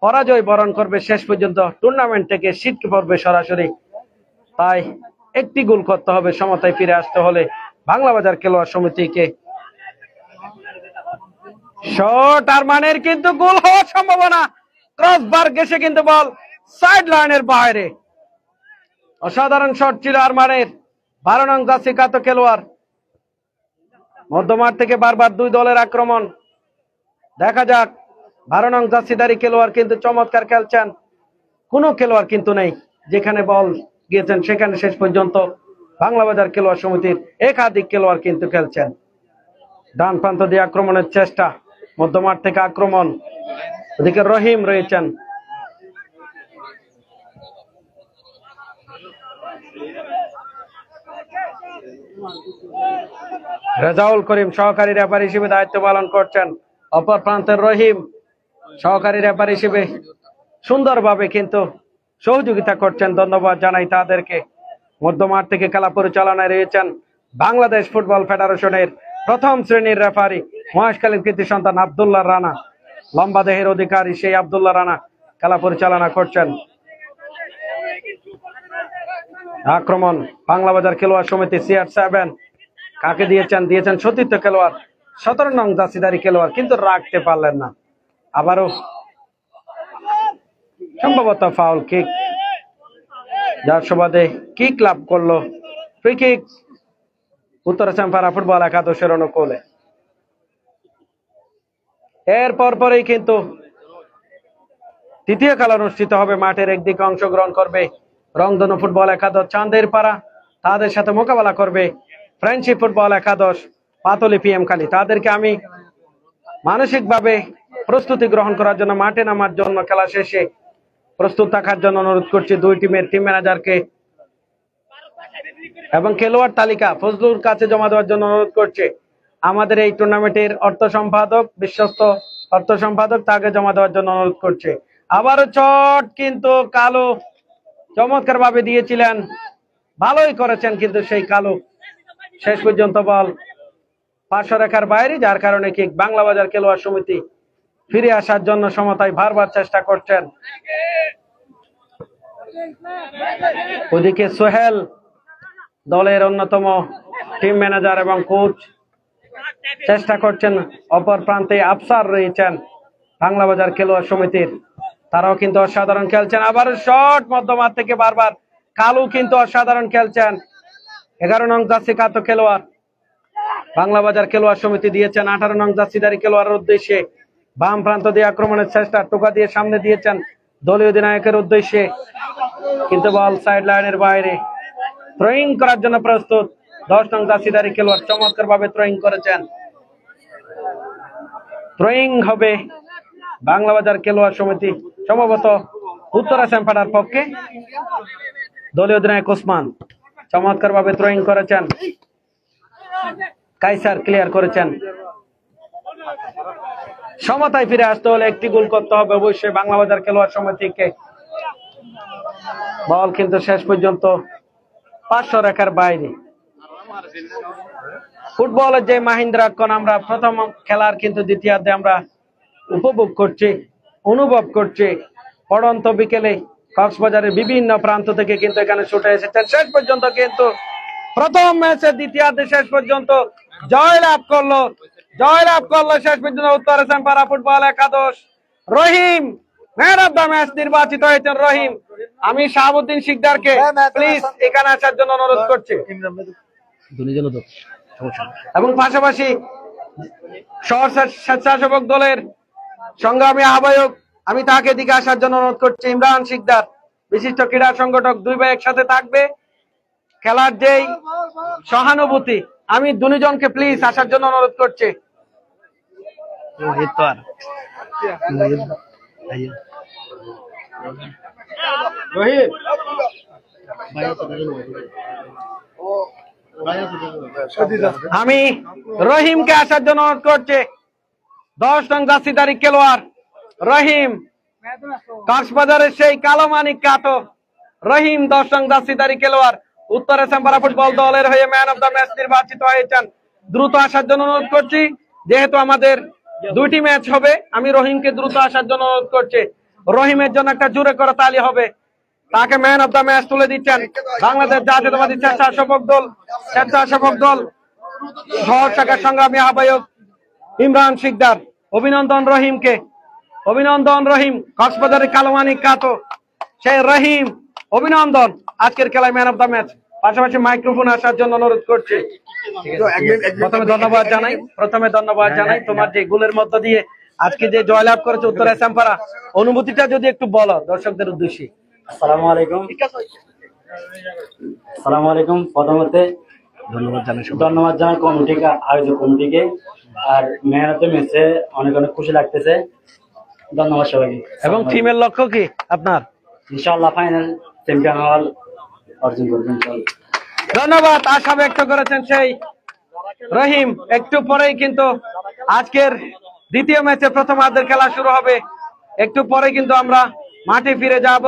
পরাজয় বরণ করবে শেষ পর্যন্ত টুর্নামেন্ট থেকে ছিটকে পড়বে সরাসরি। তাই একটি গোল করতে হবে সমতায় ফিরে আসতে হলে বাংলাবাজার খেলোয়াড় সমিতিকে। শট আরমানের কিন্তু গোল হওয়ার সম্ভাবনা, ক্রসবার গেছে কিন্তু বল সাইড লাইনের বাইরে। অসাধারণ শট ছিল আরমানের, 12 নং জার্সি কাত খেলোয়াড়। মধ্যমাঠ থেকে বারবার দুই দলের আক্রমণ, দেখা যাক। 12 নং জার্সিধারী খেলোয়াড় কিন্তু চমৎকার খেলছেন, কোনো খেলোয়াড় কিন্তু নেই যেখানে বল গিয়েছেন সেখানে শেষ পর্যন্ত বাংলাবাজার খেলোয়াড় সমিতির একাধিক খেলোয়াড় কিন্তু খেলছেন। ডান প্রান্ত দিয়ে আক্রমণের চেষ্টা, মধ্যমাঠ থেকে আক্রমণ, ওদিকে রহিম রয়েছেন, রেজাউল করিম সহকারী রেফারি হিসেবে দায়িত্ব পালন করছেন। অপর প্রান্তের রহিম সহকারী রেফারি হিসেবে সুন্দরভাবে কিন্তু সহযোগিতা করছেন, ধন্যবাদ জানাই তাদেরকে। মধ্যমাঠ থেকে খেলা পরিচালনায় রয়েছেন বাংলাদেশ ফুটবল ফেডারেশনের প্রথম শ্রেণীর রেফারি, মহেশখালীর কৃতি সন্তান আব্দুল্লাহ রানা, লম্বা দেহের অধিকারী সেই আব্দুল্লাহ রানা খেলা পরিচালনা করছেন। আক্রমণ বাংলাবাজার খেলোয়াড় সমিতি CR7 কাকে দিয়েছেন সতীর্থ খেলোয়াড় 17 নং জার্সিধারী খেলোয়াড়, কিন্তু রাখতে পারলেন না। আবারও সম্ভবত ফাউল কিক, যার সুবাদে কিক লাভ করলো। ফ্রি কিক উত্তরা চাম্পারা ফুটবল একাদশের অনুকূলে। এর পরপরই কিন্তু তৃতীয় খেলা অনুষ্ঠিত হবে। মাঠের একদিকে অংশগ্রহণ করবে রংধনু ফুটবল একাদশ চাঁদের পাড়া, তাদের সাথে মোকাবেলা করবে ফ্রেন্ডশিপ ফুটবল একাদশ পাতলি পিএম খালি। তাদেরকে আমি মানসিকভাবে প্রস্তুতি গ্রহণ করার জন্য, মাঠে নামার জন্য, খেলা শেষে প্রস্তুত থাকার জন্য অনুরোধ করছি দুই টিমের টিম ম্যানেজারকে এবং খেলোয়াড় তালিকা ফজলুর কাছে জমা দেওয়ার জন্য অনুরোধ করছে আমাদের এই টুর্নামেন্টের অর্থ সম্পাদক, বিশ্বস্ত অর্থ সম্পাদক, তাকে জমা দেওয়ার জন্য অনুরোধ করছে। আবারও চট কিন্তু কালো চমৎকার ভাবে দিয়েছিলেন, ভালোই করেছেন, কিন্তু সেই কালো শেষ পর্যন্ত বল পার্শ্ব রেখার বাইরে, যার কারণে কি বাংলা বাজার খেলোয়াড় সমিতি ফিরে আসার জন্য সমতায় বারবার চেষ্টা করছেন। ওদিকে সোহেল দলের অন্যতম টিম ম্যানেজার এবং কোচ চেষ্টা করছেন, অপর প্রান্তে আফসার রয়েছেন বাংলা বাজার খেলোয়াড় সমিতির, তারাও কিন্তু অসাধারণ খেলছেন। আবার শট মধ্যমাঠ থেকে বারবার কালু কিন্তু অসাধারণ খেলছেন। 11 নং জার্সি কাতো খেলোয়াড় বাংলা বাজার খেলোয়াড় সমিতি দিয়েছেন 18 নং জার্সিধারী খেলোয়াড়ের উদ্দেশ্যে, বাম প্রান্ত দিয়ে আক্রমণের চেষ্টা, টোকা দিয়ে সামনে দিয়েছেন দলীয় অধিনায়কের উদ্দেশ্যে, কিন্তু বল সাইড লাইনের বাইরে। থ্রোয়িং করার জন্য প্রস্তুত 10 নং জার্সিধারী খেলোয়াড়, চমৎকার ভাবে থ্রোয়িং করেছেন। থ্রোয়িং হবে বাংলা বাজার খেলোয়াড় সমিতি, সম্ভবত উত্তরা শ্যামপাড়ার পক্ষে। দলীয় অধিনায়ক ওসমান চমৎকার ভাবে থ্রোয়িং করেছেন, কাইসার ক্লিয়ার করেছেন। সমতায় ফিরে আসতে হলে একটি গোল করতে হবে অবশ্যই বাংলা বাজার খেলোয়াড় সমিতিকে। বল কিন্তু শেষ পর্যন্ত পার্শ্ব রেখার বাইরে। ফুটবলের যে মাহিন্দ্রাক্ষণ আমরা প্রথম খেলার কিন্তু দ্বিতীয়ার্ধে আমরা উপভোগ করছি, অনুভব করছি। পড়ন্ত বিকেলে কক্সবাজারের বিভিন্ন প্রান্ত থেকে কিন্তু এখানে ছুটে এসেছেন। শেষ পর্যন্ত কিন্তু প্রথম ম্যাচের দ্বিতীয়ার্ধে শেষ পর্যন্ত জয়লাভ করলো শেষ পর্যন্ত উত্তরা শ্যামপাড়া ফুটবল একাদশ। রহিম ম্যান অফ দ্য ম্যাচ নির্বাচিত হয়েছেন রহিম। আমি শাহাবুদ্দিন শিকদারকে প্লিজ এখানে আসার জন্য অনুরোধ করছি, এবং পাশাপাশি শহর স্বেচ্ছাসেবক দলের সংগ্রামী আহ্বায়ক, আমি তাকে দিকে আসার জন্য অনুরোধ করছি। ইমরান শিকদার বিশিষ্ট ক্রীড়া সংগঠক, দুই ভাই একসাথে থাকবে। খেলার যেই সহানুভূতি, আমি দুজনকে প্লিজ আসার জন্য অনুরোধ করছি। আমি রহিমকে আসার জন্য অনুরোধ করছি। 10 নং জার্সিধারী খেলোয়াড় রহিম, কক্সবাজারের সেই কালো মানিক কাতো রহিম 10 নং জার্সিধারী খেলোয়াড় উত্তরা শ্যামপাড়া ফুটবল দলের হয়ে ম্যান অফ দ্য ম্যাচ নির্বাচিত হয়েছেন। দ্রুত আসার জন্য অনুরোধ করছি, যেহেতু আমাদের দুইটি ম্যাচ হবে। আমি রহিমকে দ্রুত আসার জন্য অনুরোধ করছি। রহিমের জন্য একটা জোরে করা তালি হবে। তাকে ম্যান অফ দ্য ম্যাচ তুলে দিচ্ছেন বাংলাদেশ জাতীয়তাবাদী স্বেচ্ছাসেবক দল শহর শাখার সংগ্রামী আহ্বায়ক ইমরান শিকদার। অভিনন্দন রহিমকে, অভিনন্দন রহিম, কক্সবাজারের কালোমানিক কাতো সেই রহিম, অভিনন্দন আজকের খেলায় ম্যান অফ দ্য ম্যাচ। পাশাপাশি মাইক্রোফোন আসার জন্য অনুরোধ করছি। প্রথমে ধন্যবাদ জানাই তোমার যে গোলের মধ্য দিয়ে আজকে যে জয়লাভ করেছে উত্তরা শ্যামপাড়া, অনুভূতিটা যদি একটু বলো দর্শকদের উদ্দেশ্যে। আসসালামু আলাইকুম। প্রথমত ধন্যবাদ জানাই কমিটিকে, আয়োজক কমিটিকে। আর ম্যান অফ দ্য ম্যাচে অনেক খুশি লাগতেছে, ধন্যবাদ সবাইকে। এবং টিমের লক্ষ্য কি আপনার? ইনশাআল্লাহ ফাইনাল চ্যাম্পিয়ন হওয়ার অর্জন করবেন। ধন্যবাদ, আশা ব্যক্ত করেছেন সেই রহিম। একটু পরেই কিন্তু আজকের দ্বিতীয় ম্যাচে প্রথমার্ধের খেলা শুরু হবে। একটু পরে কিন্তু আমরা মাঠে ফিরে যাব।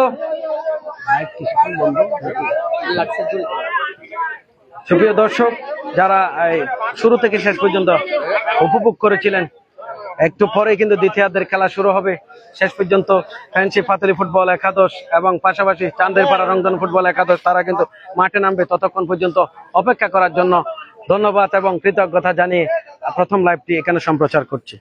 সুপ্রিয় দর্শক, যারা শুরু থেকে শেষ পর্যন্ত উপভোগ করেছিলেন, একটু পরে কিন্তু দ্বিতীয়ার্ধের খেলা শুরু হবে। শেষ পর্যন্ত ফ্রেন্ডশিপ পাতলি ফুটবল একাদশ এবং পাশাপাশি চাঁদের পাড়া রংধনু ফুটবল একাদশ, তারা কিন্তু মাঠে নামবে। ততক্ষণ পর্যন্ত অপেক্ষা করার জন্য ধন্যবাদ এবং কৃতজ্ঞতা জানিয়ে প্রথম লাইভটি এখানে সম্প্রচার করছি।